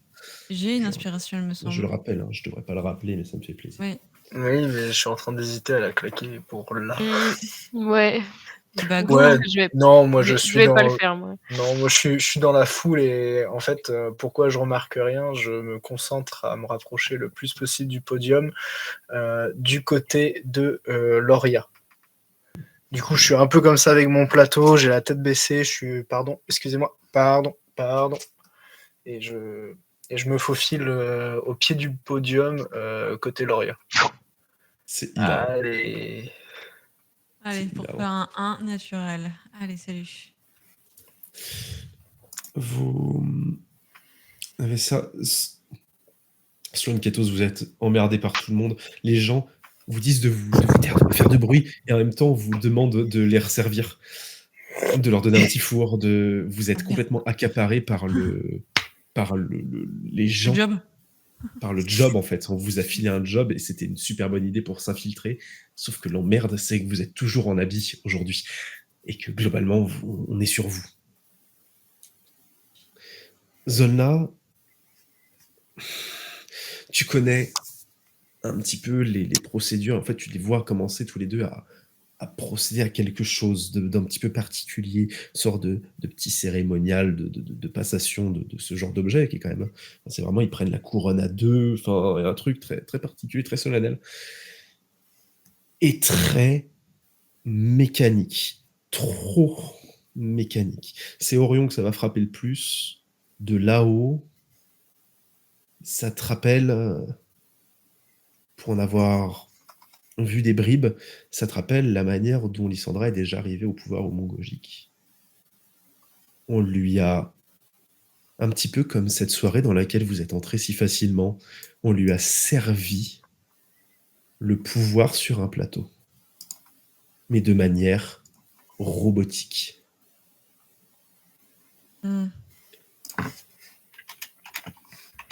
j'ai une inspiration, il me semble. Je le rappelle, hein, je devrais pas le rappeler, mais ça me fait plaisir. Ouais. Oui, mais je suis en train d'hésiter à la claquer pour là. Ouais. Bah, go. Ouais, non, moi je vais pas le faire, moi. Non, moi je suis dans la foule et en fait, pourquoi je remarque rien, je me concentre à me rapprocher le plus possible du podium du côté de Loria. Du coup, je suis un peu comme ça avec mon plateau, j'ai la tête baissée, je suis... Pardon, excusez-moi, pardon. Et je me faufile au pied du podium côté Loria. C'est hilarant. Allez. Allez, C'est pour hilarant. faire un 1 naturel. Allez, salut. Vous avez ça. Sur une quêteuse, vous êtes emmerdé par tout le monde. Les gens vous disent de vous taire, de pas faire de bruit, et en même temps vous demandent de les resservir, de leur donner un petit four. Vous êtes Ah, merde. complètement accaparé par les Le gens, job. par le job en fait. On vous a filé un job et c'était une super bonne idée pour s'infiltrer. Sauf que l'emmerde, c'est que vous êtes toujours en habit aujourd'hui et que globalement, on est sur vous. Zolna, tu connais un petit peu les procédures. En fait, tu les vois commencer tous les deux à procéder à quelque chose d'un petit peu particulier, une sorte de petit cérémonial de passation de ce genre d'objet qui est quand même. C'est vraiment, ils prennent la couronne à deux, enfin, un truc très, très particulier, très solennel. Et très mécanique. Trop mécanique. C'est Orion que ça va frapper le plus. De là-haut, ça te rappelle, pour en avoir vu des bribes, ça te rappelle la manière dont Lysandra est déjà arrivée au pouvoir au Mongojik. On lui a, un petit peu comme cette soirée dans laquelle vous êtes entré si facilement, on lui a servi le pouvoir sur un plateau, mais de manière robotique. Hmm.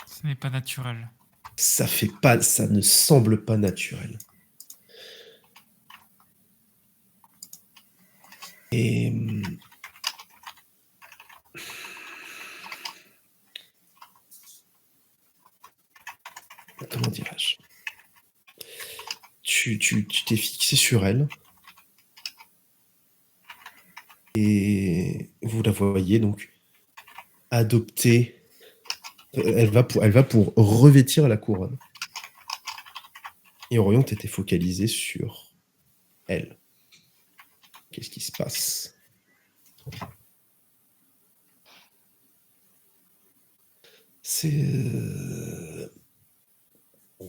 Ce n'est pas naturel. Ça ne semble pas naturel. Et comment dirais-je, tu t'es fixé sur elle et vous la voyez donc adopter. Elle va pour revêtir la couronne. Et Orion, t'étais focalisé sur elle. Qu'est-ce qui se passe? C'est...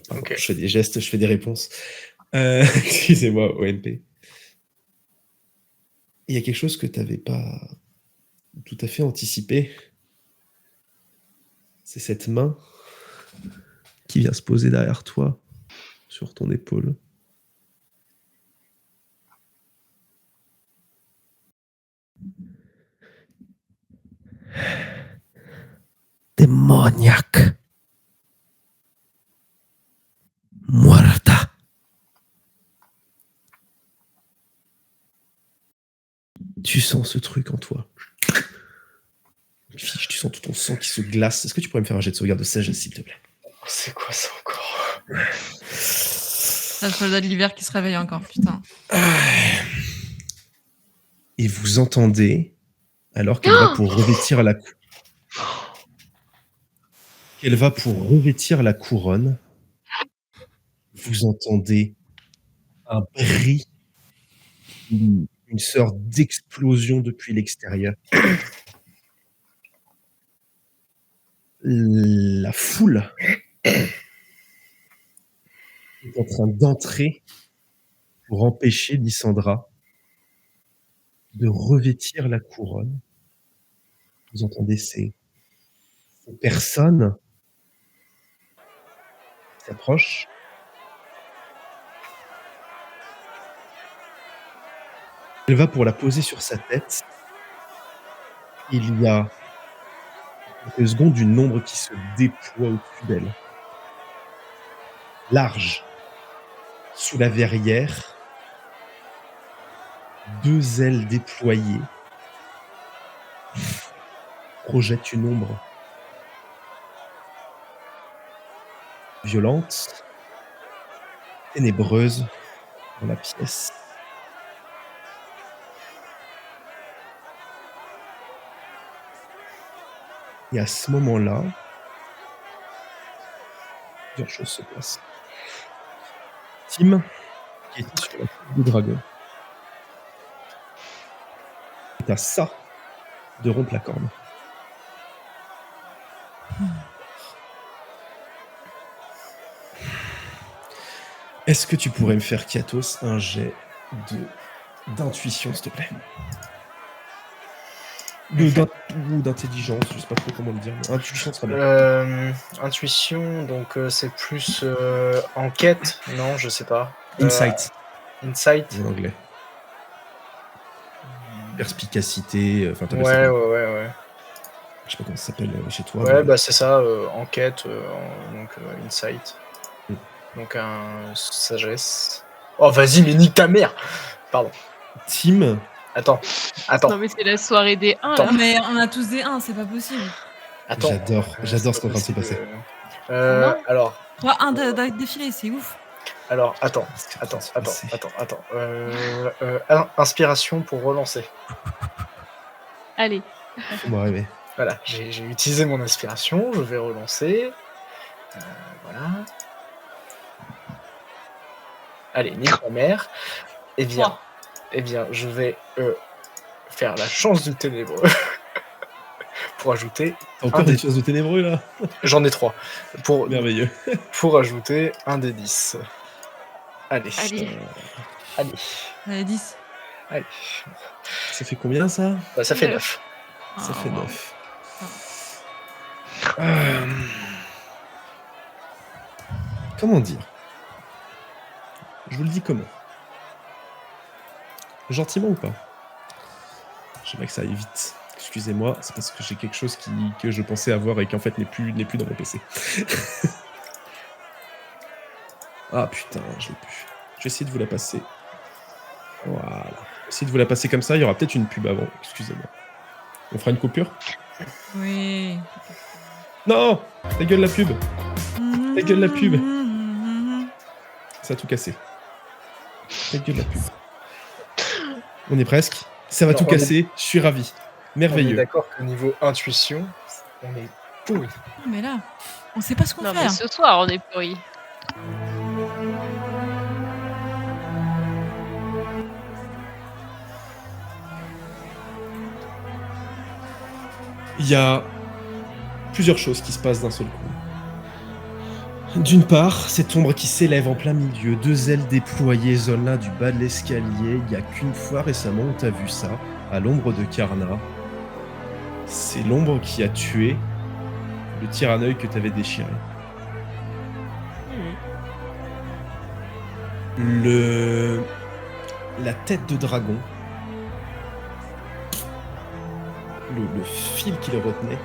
Pardon, Ok. je fais des gestes, je fais des réponses. Excusez-moi, OMP. Il y a quelque chose que tu n'avais pas tout à fait anticipé. C'est cette main qui vient se poser derrière toi, sur ton épaule. Démoniaque. Muerta. Tu sens ce truc en toi. Fiche, tu sens tout ton sang qui se glace. Est-ce que tu pourrais me faire un jet de sauvegarde de sagesse, s'il te plaît? C'est quoi ça encore? C'est un soldat de l'hiver qui se réveille encore, putain. Et vous entendez, alors qu'elle va pour revêtir la couronne, vous entendez un bruit, une sorte d'explosion depuis l'extérieur. La foule est en train d'entrer pour empêcher Lysandra de revêtir la couronne. Vous entendez ces personnes qui s'approchent. Elle va pour la poser sur sa tête. Il y a quelques secondes une ombre qui se déploie au-dessus d'elle. Large, sous la verrière, 2 ailes déployées projettent une ombre violente, ténébreuse dans la pièce. Et à ce moment-là, plusieurs choses se passent. Tim, qui était sur la tête du dragon, est à ça de rompre la corde. Est-ce que tu pourrais me faire, Kiatos, un jet d'intuition, s'il te plaît? Ou d'intelligence, je sais pas trop comment le dire, mais intuition sera bien. Intuition, donc c'est plus enquête, non, je sais pas. Insight, Insight. en anglais. Perspicacité, enfin t'appelles Ouais, ça comment? ouais. Je sais pas comment ça s'appelle chez toi. Ouais, mais- bah c'est ça, enquête, donc insight. Mm. Donc un sagesse. Oh, vas-y, mais nique ta mère! Pardon. Team, Attends. Non, mais c'est la soirée des 1 Attends. là. Mais on a tous des 1, c'est pas possible. Attends. j'adore ce c'est qui est en train de se pas passer. possible. Comment Alors, 3-1 d'affilée, c'est ouf. attends. Inspiration pour relancer. Allez. Fais-moi rêver. Voilà, j'ai utilisé mon inspiration, je vais relancer. Voilà. Allez, nique ta mère. Eh bien, je vais faire la chance du ténébreux pour ajouter. T'as encore des choses de ténébreux là? J'en ai 3. Merveilleux. Pour ajouter un des 10. Allez. Allez, 10. Allez. Ça fait combien ça? Bah, ça fait 9. 9. Ça fait wow. 9. Comment dire? Je vous le dis comment? Gentiment ou pas? J'aimerais que ça aille vite. Excusez-moi, c'est parce que j'ai quelque chose que je pensais avoir et qui en fait n'est plus dans mon PC. Ah putain, je l'ai plus. Je vais essayer de vous la passer. Voilà. Essayer de vous la passer comme ça, il y aura peut-être une pub avant. Excusez-moi. On fera une coupure? Oui. Non! Ta gueule la pub! Ta gueule la pub! Mhm. Ça a tout cassé. Ta gueule la pub. On est presque. Ça va Non, tout on casser. Je suis ravi. On est Merveilleux. d'accord qu'au niveau intuition, on est pourri. Non, mais là, on sait pas ce qu'on Non, fait. mais hein. ce soir, on est pourri. Il y a plusieurs choses qui se passent d'un seul coup. D'une part, cette ombre qui s'élève en plein milieu, 2 ailes déployées, zone là du bas de l'escalier. Il n'y a qu'une fois récemment où tu as vu ça, à l'ombre de Karna. C'est l'ombre qui a tué le tir-à-œil que tu avais déchiré. La tête de dragon, le fil qui le retenait,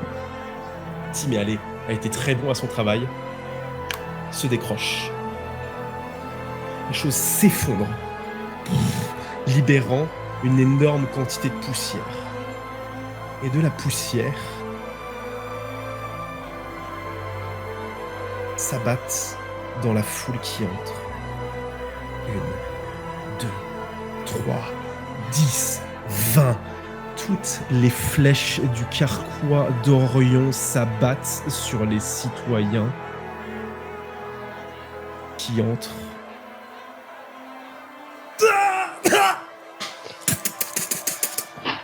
Tim a été très bon à son travail, se décroche. La chose s'effondre, libérant une énorme quantité de poussière. Et de la poussière s'abattent dans la foule qui entre. 1, 2, 3, 10, 20. Toutes les flèches du carquois d'Orion s'abattent sur les citoyens qui entrent.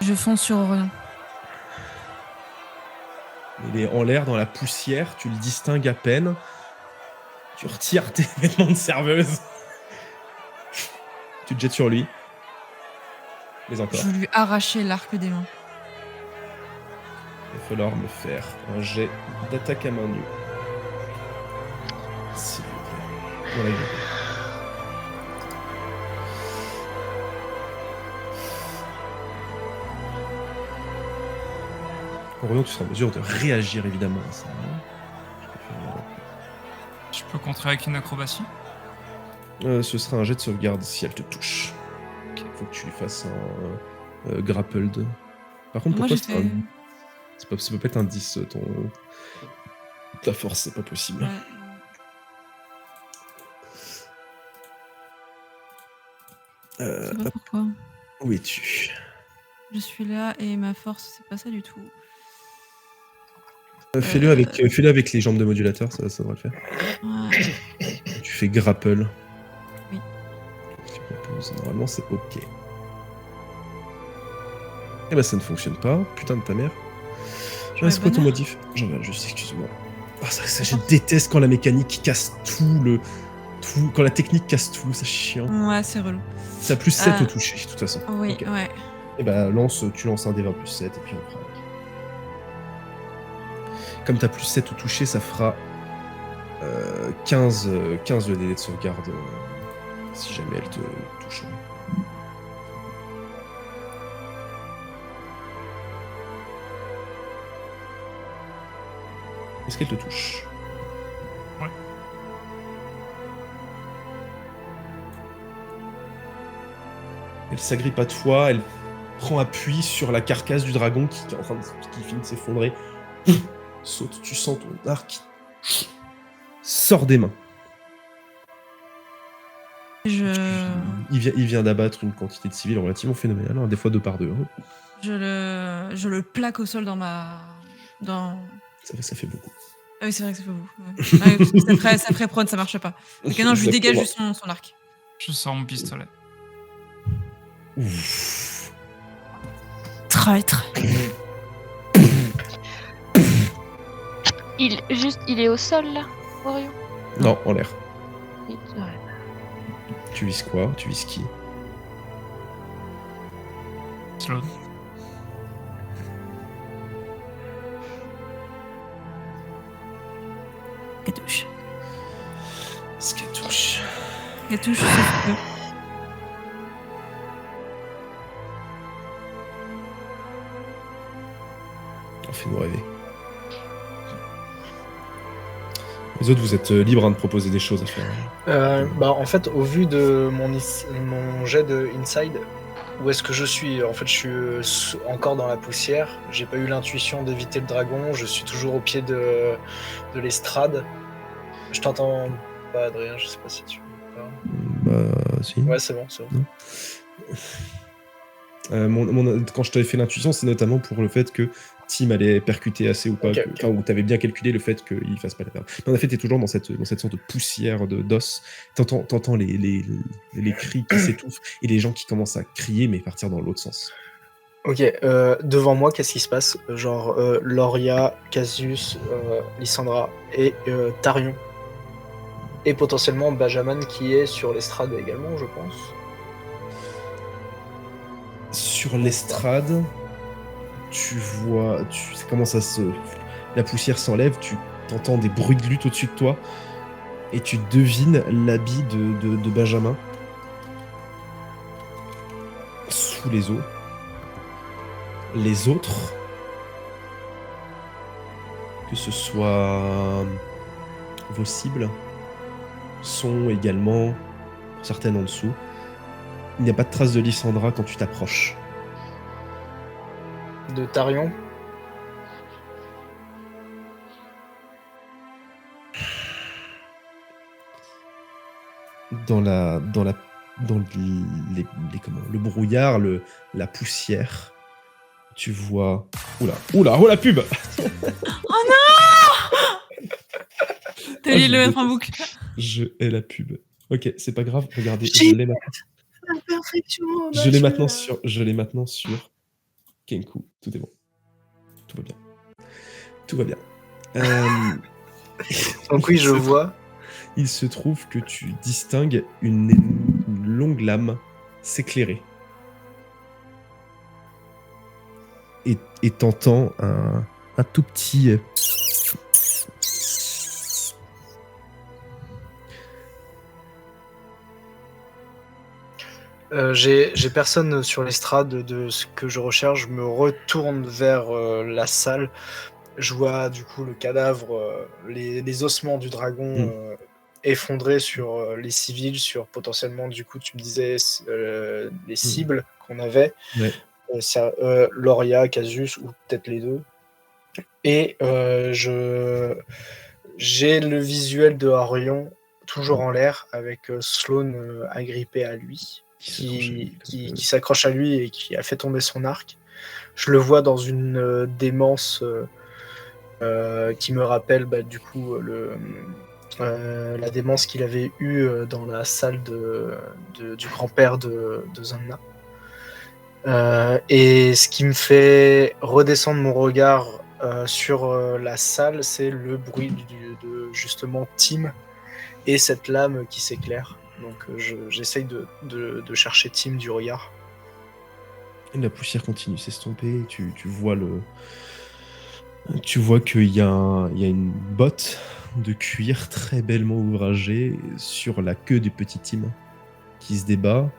Je fonce sur Orion. Il est en l'air dans la poussière, tu le distingues à peine. Tu retires tes vêtements de serveuse. Tu te jettes sur lui. Mais encore. Je vais lui arracher l'arc des mains. Il va falloir me faire un jet d'attaque à main nue. S'il vous plaît. Voilà, il est. Orion, tu seras en mesure de réagir évidemment à ça. Je peux contrer avec une acrobatie. Ce sera un jet de sauvegarde si elle te touche. Il faut que tu lui fasses un grappled. Par contre, Moi, pourquoi j'ai c'est fait... un... ça peut pas être un 10, ta force, c'est pas possible. Ouais. Je sais pas pourquoi. Où es-tu? Je suis là et ma force, c'est pas ça du tout. Fais-le avec les jambes de modulateur, ça devrait le faire. Ouais. Tu fais grapple. Oui. Tu proposes. Normalement, c'est OK. Eh ben, ça ne fonctionne pas. Putain de ta mère. C'est quoi ton bonheur. modif? J'en reviens juste, excuse-moi. Ah, ça, je déteste quand la mécanique casse tout quand la technique casse tout, c'est chiant. Ouais, c'est relou. Ça plus 7 au toucher, de toute façon. Oui, Ok. ouais. Et bah, tu lances un D20 plus 7, et puis on fera. Comme t'as plus 7 au toucher, ça fera 15 le délai de sauvegarde si jamais elle te touche. Est-ce qu'elle te touche? Ouais. Elle s'agrippe à toi, elle prend appui sur la carcasse du dragon qui est en train qui finit de s'effondrer. Saute, tu sens ton arc qui sort des mains. Il vient d'abattre une quantité de civils relativement phénoménale, hein, des fois 2 par 2. Hein. Je le plaque au sol dans Ça fait beaucoup. Ah oui, c'est vrai que ça fait beaucoup. Ouais. Ah oui, ça ferait prône, ça marche pas. Donc non, je lui dégage juste son arc. Je sors mon pistolet. Ouf. Traître. Il est au sol là, Orion. Non, en l'air. Ouais. Tu vises quoi? Tu vises qui? Sloan. Catouche. Scatouche. Catouche, sauf que... Fais-nous rêver. Les autres, vous êtes libres de proposer des choses à faire. En fait, au vu de mon jet de inside, où est-ce que je suis? En fait, je suis encore dans la poussière. J'ai pas eu l'intuition d'éviter le dragon. Je suis toujours au pied de l'estrade. Je t'entends pas, Adrien. Je sais pas si tu parles. Bah, si. Ouais, c'est bon, c'est bon. Quand je t'avais fait l'intuition, c'est notamment pour le fait que Tim allait percuter assez ou pas, Ok. Enfin, où t'avais bien calculé le fait qu'il fasse pas la perte. Mais en effet, t'es toujours dans cette sorte de poussière d'os. T'entends les cris qui s'étouffent et les gens qui commencent à crier, mais partir dans l'autre sens. Ok, devant moi, qu'est-ce qui se passe? Genre, Loria, Cassius, Lysandra et Tarion. Et potentiellement Benjamin qui est sur l'estrade également, je pense. Sur l'estrade, tu vois, ça commence à la poussière s'enlève, tu entends des bruits de lutte au-dessus de toi, et tu devines l'habit de Benjamin sous les eaux. Les autres, que ce soit vos cibles, sont également certaines en dessous. Il n'y a pas de trace de Lysandra quand tu t'approches. De Tarion. Dans le brouillard, la poussière, tu vois... Oh la pub! Oh non! T'as oublié de le mettre en boucle. Je hais la pub. Ok, c'est pas grave, regardez, Shit. je l'ai maintenant. La perfection. Je l'ai maintenant sur Kenku. Tout est bon. Tout va bien. Donc oui, je vois. Il se trouve que tu distingues une longue lame s'éclairer. Et t'entends un tout petit... J'ai personne sur l'estrade de ce que je recherche. Je me retourne vers la salle. Je vois du coup le cadavre, les ossements du dragon effondrés sur les civils, sur potentiellement, du coup, tu me disais les cibles qu'on avait. Ouais. Loria, Cassius, ou peut-être les deux. Et j'ai le visuel de Orion toujours en l'air, avec Sloan agrippé à lui, qui s'accroche à lui et qui a fait tomber son arc. Je le vois dans une démence qui me rappelle du coup la démence qu'il avait eue dans la salle du grand-père de Zanna. Et ce qui me fait redescendre mon regard sur la salle, c'est le bruit de justement Tim et cette lame qui s'éclaire. Donc j'essaye de chercher Tim du regard. Et la poussière continue s'estomper. Tu vois tu vois qu'il y a une botte de cuir très bellement ouvragée sur la queue du petit Tim qui se débat.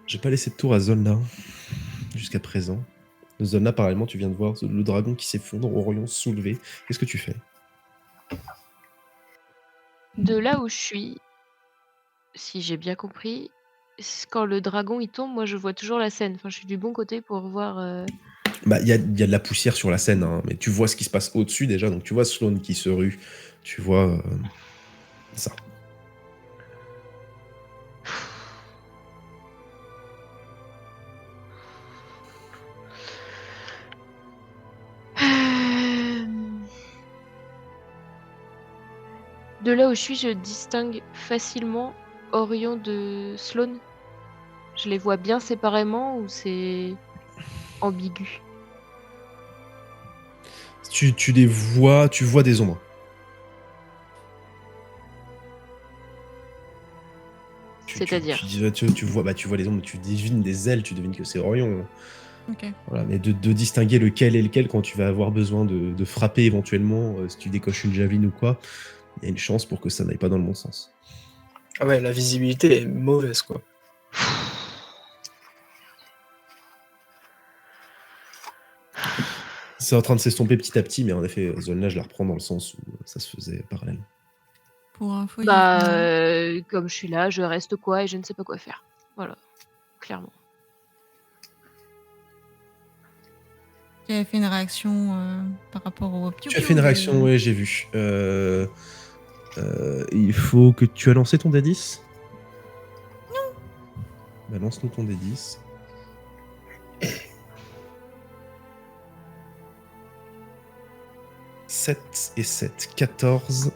J'ai pas laissé de tour à Zolna jusqu'à présent. Zolna, pareillement, tu viens de voir le dragon qui s'effondre, Orion soulevé. Qu'est-ce que tu fais? De là où je suis, si j'ai bien compris, quand le dragon il tombe, moi je vois toujours la scène. Enfin, je suis du bon côté pour voir. Bah, il y a de la poussière sur la scène, hein, mais tu vois ce qui se passe au-dessus déjà. Donc tu vois Sloane qui se rue. Tu vois ça. De là où je suis, je distingue facilement Orion de Sloane. Je les vois bien séparément ou c'est ambigu? Tu les vois, tu vois des ombres. C'est-à-dire? Tu vois les ombres, tu devines des ailes, tu devines que c'est Orion. Ok. Voilà, mais de distinguer lequel est lequel quand tu vas avoir besoin de frapper éventuellement, si tu décoches une javeline ou quoi, il y a une chance pour que ça n'aille pas dans le bon sens. Ah ouais, la visibilité est mauvaise, quoi. C'est en train de s'estomper petit à petit, mais en effet, Zolna, je la reprends dans le sens où ça se faisait parallèle. Pour info, Bah, comme je suis là, je reste quoi et je ne sais pas quoi faire. Voilà, clairement. tu as fait une réaction par rapport au piou. Tu as fait une réaction, oui, j'ai vu. Il faut que tu as lancé ton D10 ? Non. Bah, lance-nous ton D10. « 7 et 7, 14.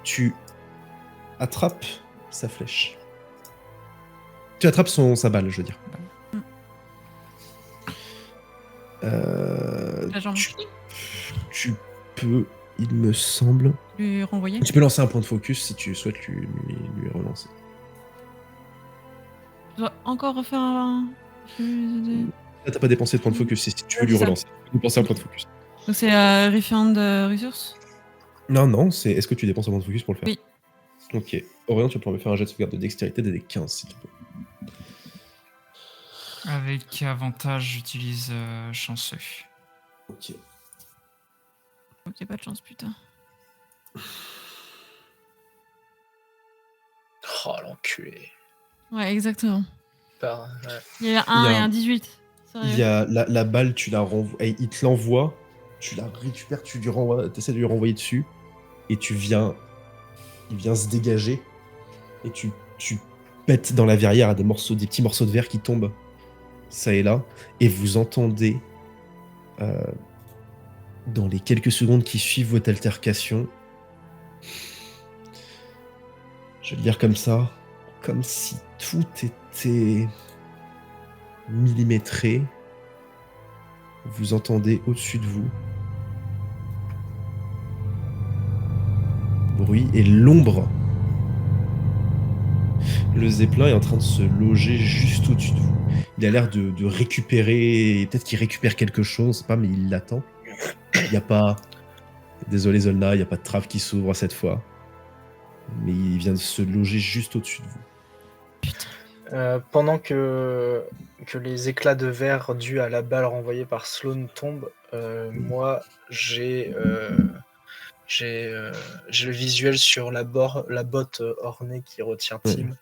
Tu attrapes sa flèche. Tu attrapes sa balle, je veux dire. La jambe. Tu peux, il me semble... Lui renvoyer. Tu peux lancer un point de focus si tu souhaites lui relancer. Je dois encore refaire un. Là, t'as pas dépensé de point de focus, si tu veux lui C'est ça. relancer. Tu peux penser à un point de focus. Donc c'est Refund Resource. Non, c'est est-ce que tu dépenses un point de focus pour le faire? Oui. Ok. Orion, tu vas pouvoir me faire un jet de sauvegarde de dextérité des 15, s'il te plaît. Avec avantage, j'utilise chanceux. Ok. Ok, pas de chance, putain. Oh, l'enculé. Ouais, exactement. Ouais. Il y a un Il y a et un- un 18. Sérieux. Il y a la balle, tu la renvoies, il te l'envoie, tu la récupères, tu lui renvoies, essaies de lui renvoyer dessus, et il vient se dégager, et tu pètes dans la verrière à des petits morceaux de verre qui tombent, ça et là, et vous entendez, dans les quelques secondes qui suivent votre altercation, je vais le dire comme ça, comme si tout était millimétré. Vous entendez au-dessus de vous bruit et l'ombre. Le zeppelin est en train de se loger juste au-dessus de vous. Il a l'air de récupérer, peut-être qu'il récupère quelque chose, je sais pas, mais il l'attend. Il n'y a pas, désolé Zolna, il n'y a pas de trave qui s'ouvre cette fois. Mais il vient de se loger juste au-dessus de vous. Pendant que les éclats de verre dus à la balle renvoyée par Sloane tombent, moi j'ai le visuel sur la botte ornée qui retient Tim,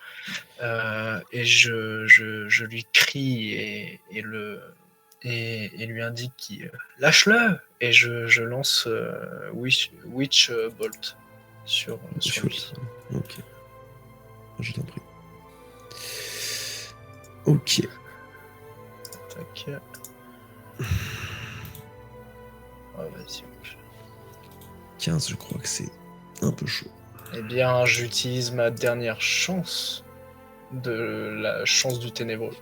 et je lui crie et lui indique qu'il lâche-le, et je lance Witch Bolt sur lui. Ok. Je t'en prie. Ok. Tac. Vas-y. 15, je crois que c'est un peu chaud. Eh bien, j'utilise ma dernière chance de la chance du ténébreux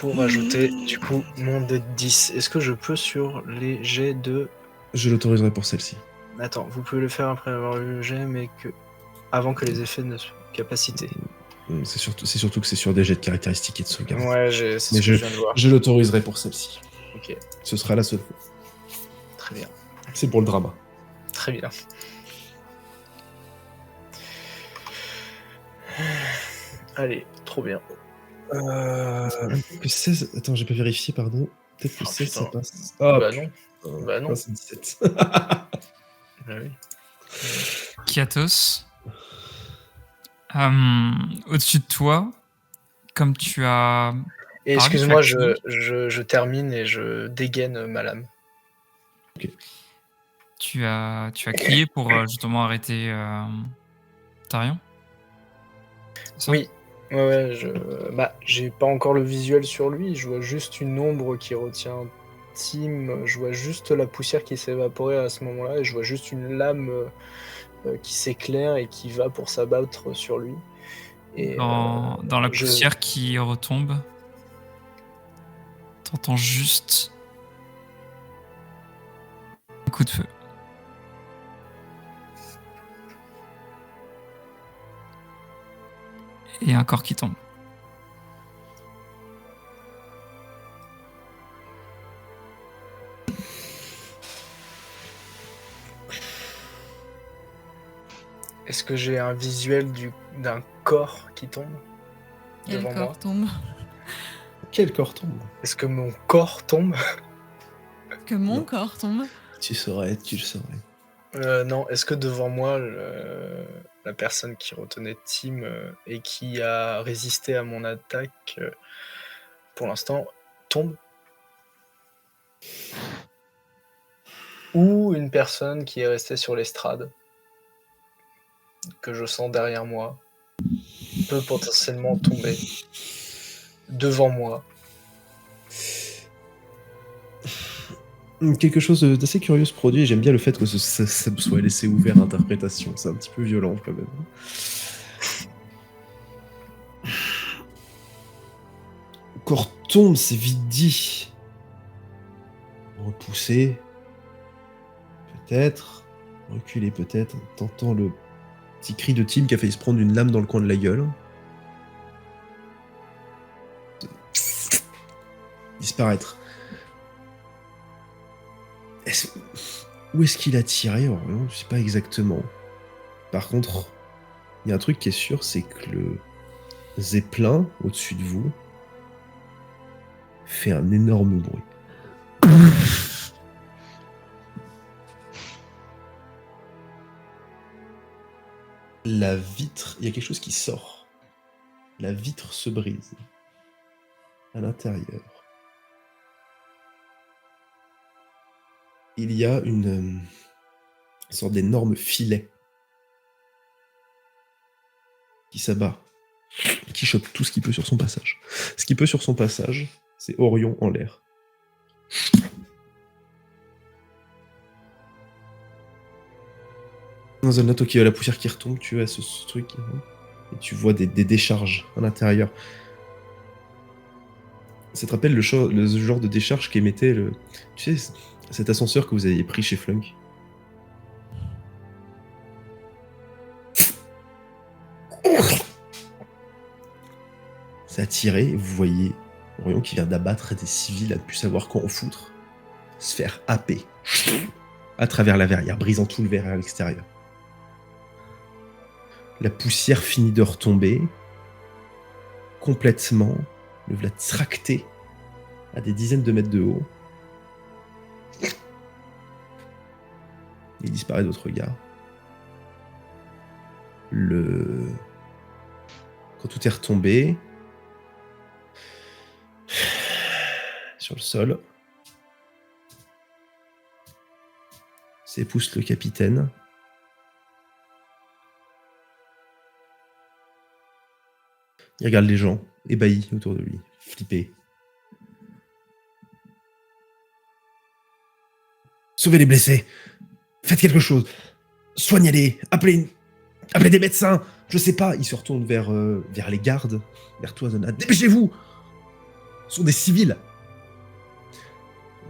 pour ajouter du coup mon dé de 10. Est-ce que je peux sur les jets de... Je l'autoriserai pour celle-ci. Attends, vous pouvez le faire après avoir lu le jet, mais avant que les effets de capacité. C'est surtout que c'est sur des jets de caractéristiques et de sauvegarde. Ouais, c'est ce que je viens de voir. Je l'autoriserai pour celle-ci. Ok, Ce sera la seule fois. très bien. C'est pour le drama. Très bien. Allez, trop bien. Peut-être que 16... Attends, j'ai pas vérifié, pardon. Peut-être que Oh, 16, ça putain. passe. Bah non. Bah non. C'est 17. Bah oui. Kiatos. Au-dessus de toi, comme tu as... Et Parle, excuse-moi, Flaky. je termine et je dégaine ma lame. Tu as crié pour justement arrêter Tarion. C'est ça? Oui. Ouais, j'ai pas encore le visuel sur lui, je vois juste une ombre qui retient Tim, je vois juste la poussière qui s'est évaporée à ce moment-là, et je vois juste une lame qui s'éclaire et qui va pour s'abattre sur lui. Et, Dans la je- poussière qui retombe, t'entends juste un coup de feu. Et un corps qui tombe. Est-ce que j'ai un visuel d'un corps qui tombe Quel devant corps moi? tombe? Quel corps tombe? Est-ce que mon corps tombe? Que mon Non. corps tombe? Tu le saurais. Non, est-ce que devant moi, la personne qui retenait Tim et qui a résisté à mon attaque, pour l'instant, tombe? Ou une personne qui est restée sur l'estrade, que je sens derrière moi, peut potentiellement tomber devant moi. Quelque chose d'assez curieux se produit, et j'aime bien le fait que ça soit laissé ouvert à interprétation. C'est un petit peu violent quand même. Corps tombe, c'est vite dit. Repoussé. Peut-être. Reculé peut-être. T'entends le petit cri de Tim qui a failli se prendre une lame dans le coin de la gueule. Disparaître. Où est-ce qu'il a tiré? Je ne sais pas exactement. Par contre, il y a un truc qui est sûr, c'est que le zeppelin au-dessus de vous fait un énorme bruit. La vitre, il y a quelque chose qui sort. La vitre se brise. À l'intérieur, il y a une sorte d'énorme filet qui s'abat, qui chope tout ce qu'il peut sur son passage. Ce qui peut sur son passage, c'est Orion en l'air. Dans un autre, la poussière qui retombe, tu as ce truc, et tu vois des décharges à l'intérieur. Ça te rappelle le genre de décharge qu'émettait tu sais, cet ascenseur que vous aviez pris chez Flunk. Ça a tiré, et vous voyez Orion qui vient d'abattre des civils à ne plus savoir quoi en foutre, se faire happer à travers la verrière, brisant tout le verre à l'extérieur. La poussière finit de retomber complètement, le voilà tracté à des dizaines de mètres de haut. Il disparaît de votre regard. Quand tout est retombé sur le sol, s'épousse le capitaine. Il regarde les gens, ébahis autour de lui, flippés. Sauvez les blessés. Faites quelque chose. Soignez-les. Appelez des médecins. Je sais pas. Il se retourne vers les gardes, vers toi, Zona. Dépêchez-vous. sont des civils.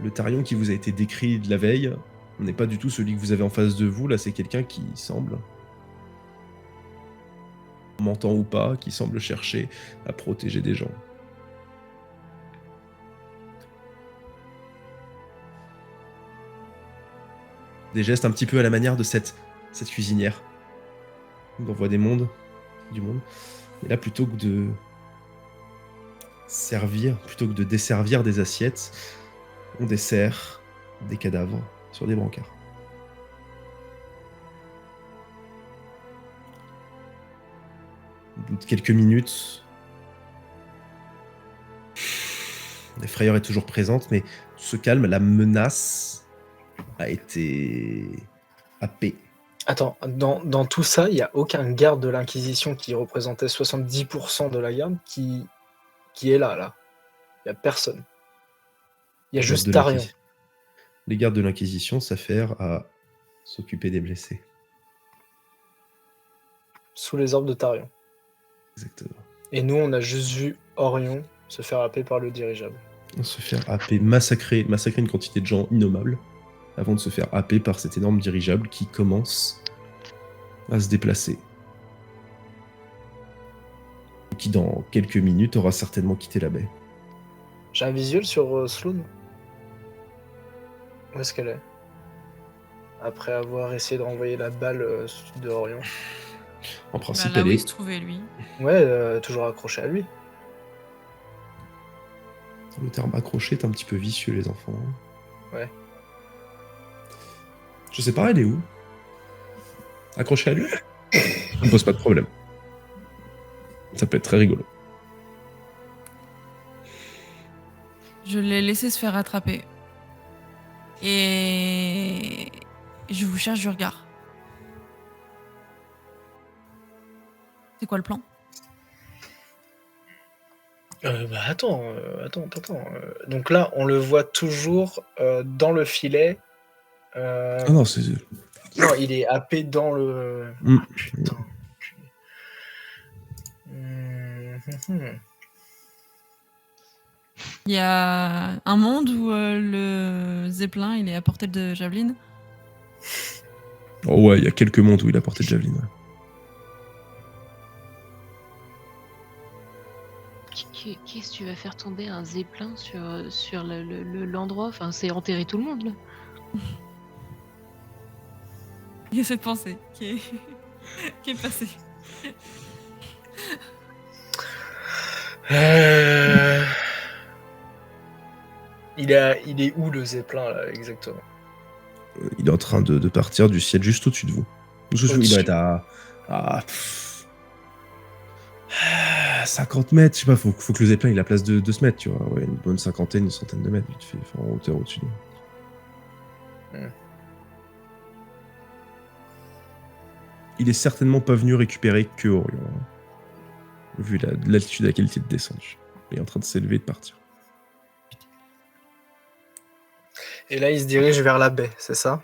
Le Tarion qui vous a été décrit de la veille n'est pas du tout celui que vous avez en face de vous. Là, c'est quelqu'un qui semble, mentant ou pas, qui semble chercher à protéger des gens. Des gestes un petit peu à la manière de cette cuisinière. On envoie du monde. Et là, plutôt que de desservir des assiettes, on dessert des cadavres sur des brancards. Au bout de quelques minutes, la frayeur est toujours présente, mais tout se calme. La menace a été happée. Attends, dans tout ça, il n'y a aucun garde de l'Inquisition qui représentait 70% de la garde qui est là. Il n'y a personne. Il y a juste Tarion. Les gardes de l'Inquisition s'affairent à s'occuper des blessés. Sous les ordres de Tarion. Exactement. Et nous, on a juste vu Orion se faire happer par le dirigeable. Se faire happer, massacrer une quantité de gens innommables, avant de se faire happer par cet énorme dirigeable qui commence à se déplacer. Et qui, dans quelques minutes, aura certainement quitté la baie. J'ai un visuel sur Sloane. Où est-ce qu'elle est? Après avoir essayé de renvoyer la balle de Orion. En principe, Là elle où il est... se trouvait, lui. Ouais, toujours accrochée à lui. Le terme accroché est un petit peu vicieux, les enfants. Ouais. Je sais pas, elle est où? Accrochée à lui? Ça me pose pas de problème. Ça peut être très rigolo. Je l'ai laissé se faire attraper. Et je vous cherche du regard. C'est quoi le plan? Attends. Donc là, on le voit toujours dans le filet. Ah non, c'est... Non, il est happé dans le... Mm. Ah, putain. Il y a un monde où le Zeppelin il est à portée de javeline. Oh ouais, il y a quelques mondes où il a porté de javeline. Ouais. Qu'est-ce que tu vas faire tomber un zeppelin sur l'endroit? Enfin, c'est enterrer tout le monde, là. Il y a cette pensée qui est passée. Il est où le Zeppelin là exactement? Il est en train de partir du ciel juste au-dessus de vous. Il doit être à 50 mètres, je sais pas, faut que le zeppelin ait la place de se mettre, tu vois. Ouais, une bonne cinquantaine, une centaine de mètres, vite fait, en hauteur au-dessus de nous. Il est certainement pas venu récupérer que Orion, hein, vu l'altitude à laquelle il est descendu. Il est en train de s'élever et de partir. Et là, il se dirige vers la baie, c'est ça?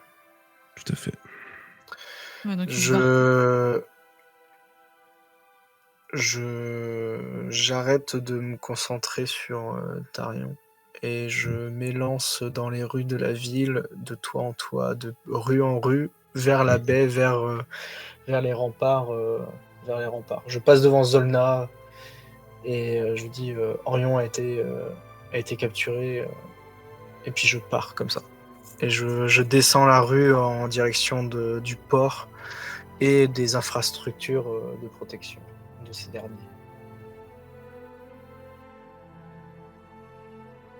Tout à fait. Ouais, donc il se barre. J'arrête de me concentrer sur Tarion et je m'élance dans les rues de la ville, de toit en toit, de rue en rue, vers la baie, vers les remparts. Je passe devant Zolna et je dis Orion a été capturé et puis je pars comme ça. Et je descends la rue en direction du port et des infrastructures de protection de ces derniers.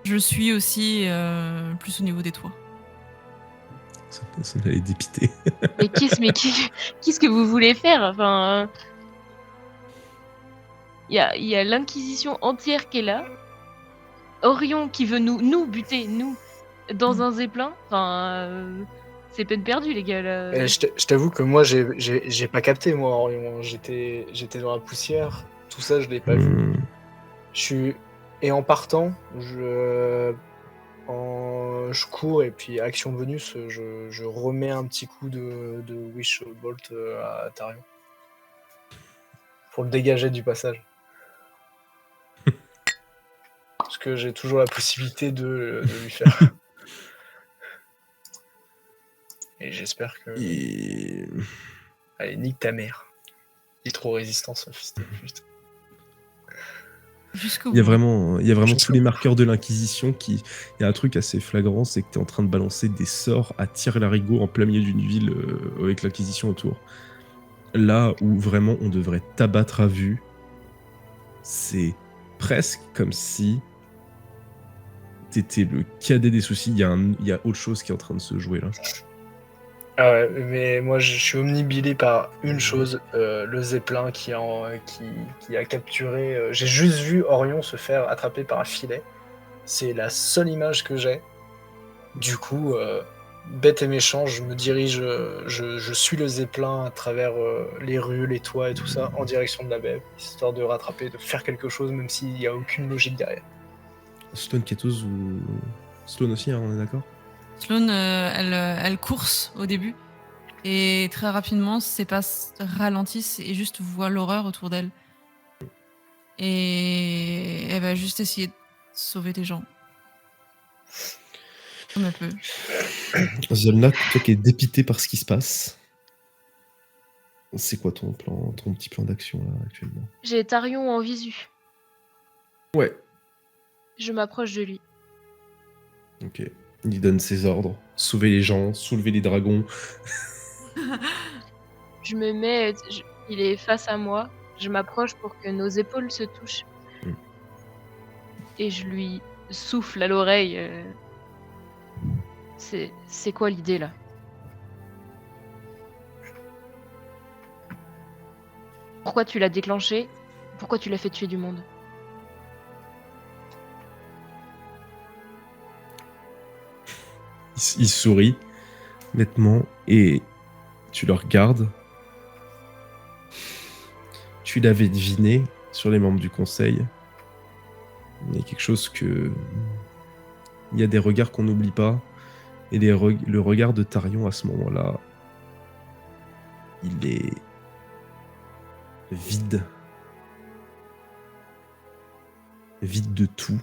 Je suis aussi plus au niveau des toits. Ça allait dépiter. Mais qu'est-ce que vous voulez faire? Enfin, il y a l'Inquisition entière qui est là. Orion qui veut nous buter, nous, dans un zeppelin. Enfin, c'est peine perdue, les gars, là. Et je t'avoue que moi, j'ai pas capté, moi, Orion. J'étais dans la poussière. Tout ça, je l'ai pas vu. Et en partant, je cours et puis action bonus, je remets un petit coup de Wish Bolt à Tarion. Pour le dégager du passage. que j'ai toujours la possibilité de lui faire. Et j'espère que... Et... Allez, nique ta mère. Il est trop résistant, ce fils de pute. Jusqu'au Il y a bout. vraiment Jusqu'au tous les bout. marqueurs de l'Inquisition qui... Il y a un truc assez flagrant, c'est que tu es en train de balancer des sorts à tir-larigot en plein milieu d'une ville avec l'Inquisition autour. Là où vraiment on devrait t'abattre à vue, c'est presque comme si t'étais le cadet des soucis. Il y a autre chose qui est en train de se jouer là. Ah ouais, mais moi je suis omnibilé par une chose, le Zeppelin qui a capturé... j'ai juste vu Orion se faire attraper par un filet. C'est la seule image que j'ai. Du coup, bête et méchant, je me dirige, je suis le Zeppelin à travers les rues, les toits et tout ça, en direction de la baie, histoire de rattraper, de faire quelque chose, même s'il n'y a aucune logique derrière. Sloane Ketos ou... Sloane aussi, hein, on est d'accord? Sloane, elle course au début. Et très rapidement, ses pas ralentissent et juste voit l'horreur autour d'elle. Et elle va juste essayer de sauver des gens. Comme elle peut. Zolna, toi qui es dépité par ce qui se passe, c'est quoi ton petit plan d'action là actuellement? J'ai Tarion en visu. Ouais. Je m'approche de lui. Ok. Il donne ses ordres. Sauver les gens, soulever les dragons. Je me mets, il est face à moi. Je m'approche pour que nos épaules se touchent. Mm. Et je lui souffle à l'oreille. C'est quoi l'idée là? Pourquoi tu l'as déclenché? Pourquoi tu l'as fait tuer du monde? Il sourit nettement et tu le regardes. Tu l'avais deviné sur les membres du conseil. Il y a quelque chose que... Il y a des regards qu'on n'oublie pas. Et le regard de Tarion à ce moment-là, il est vide. Vide de tout.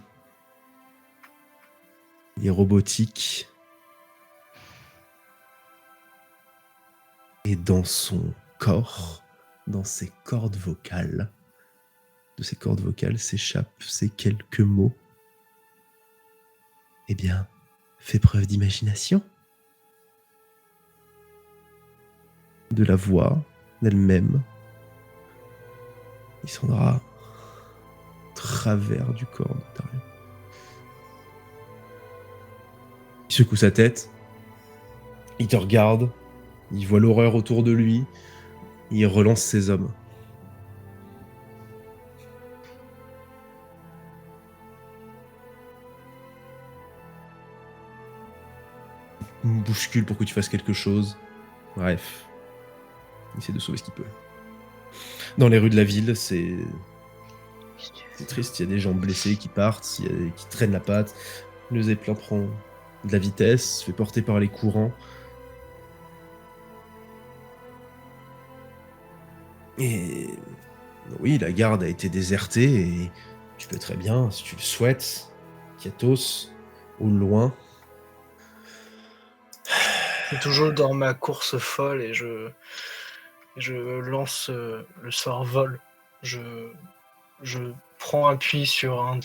Il est robotique. Et dans son corps, dans ses cordes vocales, de ces cordes vocales s'échappent ces quelques mots. Eh bien, fais preuve d'imagination. De la voix d'elle-même. Il s'en ira travers du corps de Tarion. Il secoue sa tête. Il te regarde. Il voit l'horreur autour de lui. Il relance ses hommes. Il me bouscule pour que tu fasses quelque chose. Bref. Il essaie de sauver ce qu'il peut. Dans les rues de la ville, c'est triste. Il y a des gens blessés qui partent, qui traînent la patte. Le Zeppelin prend de la vitesse, se fait porter par les courants. Et oui, la garde a été désertée et tu peux très bien, si tu le souhaites, Ketos, au loin. C'est toujours dans ma course folle et je lance le sort vol. Je prends appui sur un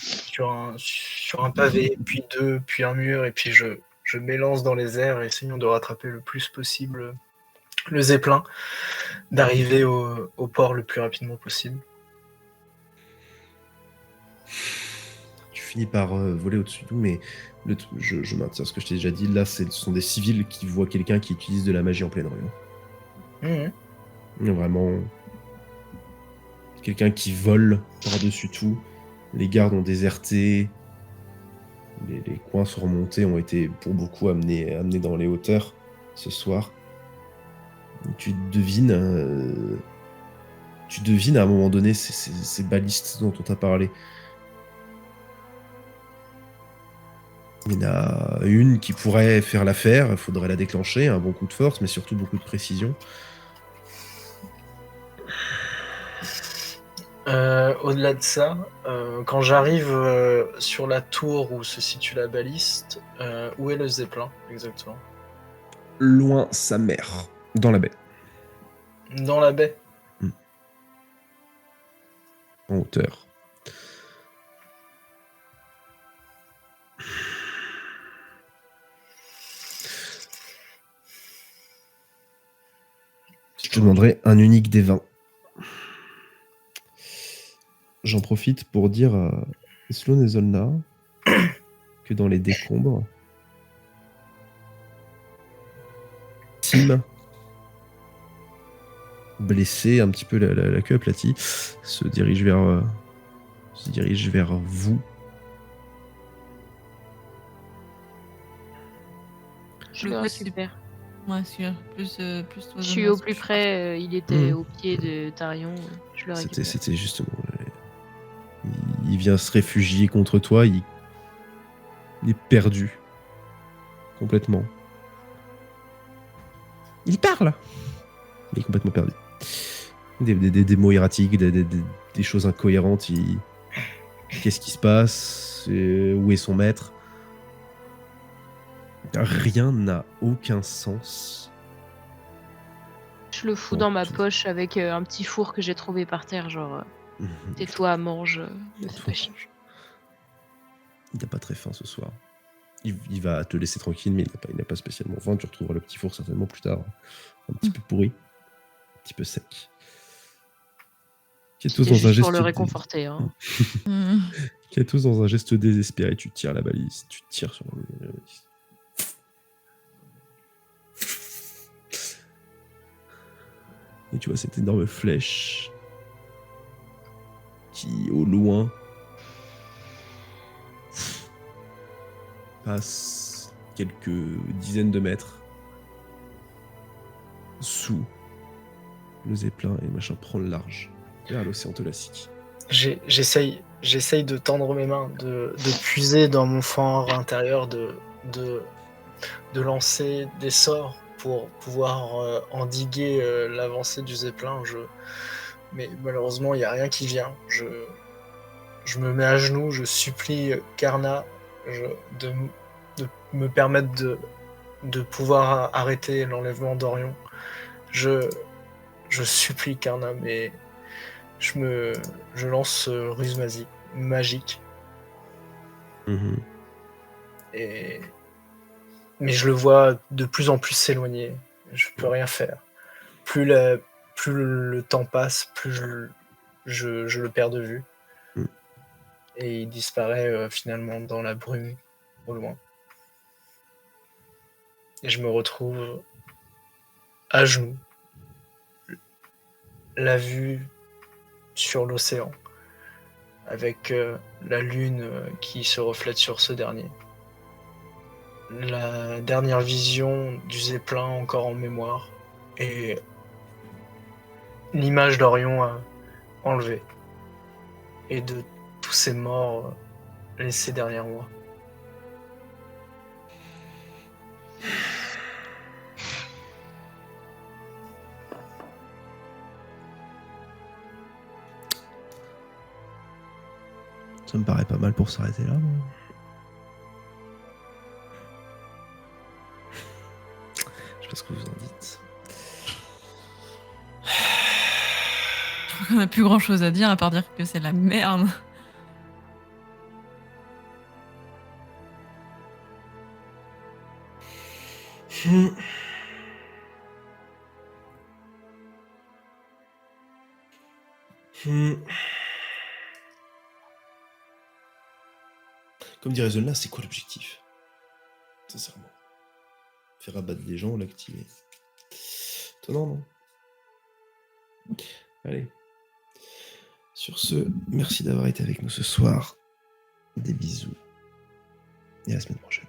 pavé, puis deux, puis un mur, et puis je m'élance dans les airs, essayant de rattraper le plus possible le Zeppelin, d'arriver au port le plus rapidement possible. Tu finis par voler au-dessus de tout, mais je maintiens ce que je t'ai déjà dit. Là, ce sont des civils qui voient quelqu'un qui utilise de la magie en pleine rue. Mmh. Vraiment, quelqu'un qui vole par-dessus tout. Les gardes ont déserté. Les coins sont remontés, ont été pour beaucoup amenés dans les hauteurs ce soir. Tu devines à un moment donné ces balistes dont on t'a parlé. Il y en a une qui pourrait faire l'affaire, il faudrait la déclencher, un bon coup de force, mais surtout beaucoup de précision. Au-delà de ça, quand j'arrive sur la tour où se situe la baliste, où est le zeppelin exactement? Loin sa mère, dans la baie, Dans la baie. en hauteur. Je te demanderai un unique des 20. J'en profite pour dire à Sloan et Zolna que dans les décombres, Tim, blessé, un petit peu la queue aplatie, se dirige vers vous. Je Le le fait, c'est- récupère. Ouais, sûr. Plus toi, Je suis Zolna, au parce que plus je suis près, il était Mhm. au pied de Tarion. Je le récupère. C'était justement. Il vient se réfugier contre toi, il est perdu. Complètement. Il parle, mais il est complètement perdu. Des mots erratiques, des choses incohérentes. Qu'est-ce qui se passe? Où est son maître? Rien n'a aucun sens. Je le fous Bon, dans ma tout- poche avec un petit four que j'ai trouvé par terre, genre tais-toi, mange, me fais pas chier. Il n'a pas très faim ce soir. Il va te laisser tranquille, mais il n'a pas spécialement faim. Tu retrouveras le petit four certainement plus tard, un petit peu pourri, un petit peu sec. Ketos C'était dans un juste pour geste le réconforter. Hein. Ketos dans un geste désespéré, tu tires la balise, tu tires sur la balise. Et tu vois cette énorme flèche qui, au loin, passe quelques dizaines de mètres sous le zeppelin et machin prend le large vers l'océan Thalassique. J'essaye de tendre mes mains, de puiser dans mon fort intérieur, de lancer des sorts pour pouvoir endiguer l'avancée du zeppelin. Mais malheureusement, il n'y a rien qui vient. Je me mets à genoux, je supplie Karna de me permettre de pouvoir arrêter l'enlèvement d'Orion. Je supplie Karna, mais je lance ruse magique. Mais je le vois de plus en plus s'éloigner. Je peux rien faire. Plus le temps passe, plus je le perds de vue. Et il disparaît finalement dans la brume au loin. Et je me retrouve à genoux, la vue sur l'océan, avec la lune qui se reflète sur ce dernier. La dernière vision du zeppelin encore en mémoire, et l'image d'Orion enlevée, et de tous ces morts laissés derrière moi. Ça me paraît pas mal pour s'arrêter là. moi. Je sais pas ce que vous en dites. Je crois qu'on a plus grand chose à dire à part dire que c'est la merde. Comme dirait Zola, c'est quoi l'objectif? Sincèrement. Faire abattre des gens ou l'activer? Étonnant, non? Allez. Sur ce, merci d'avoir été avec nous ce soir. Des bisous. Et à la semaine prochaine.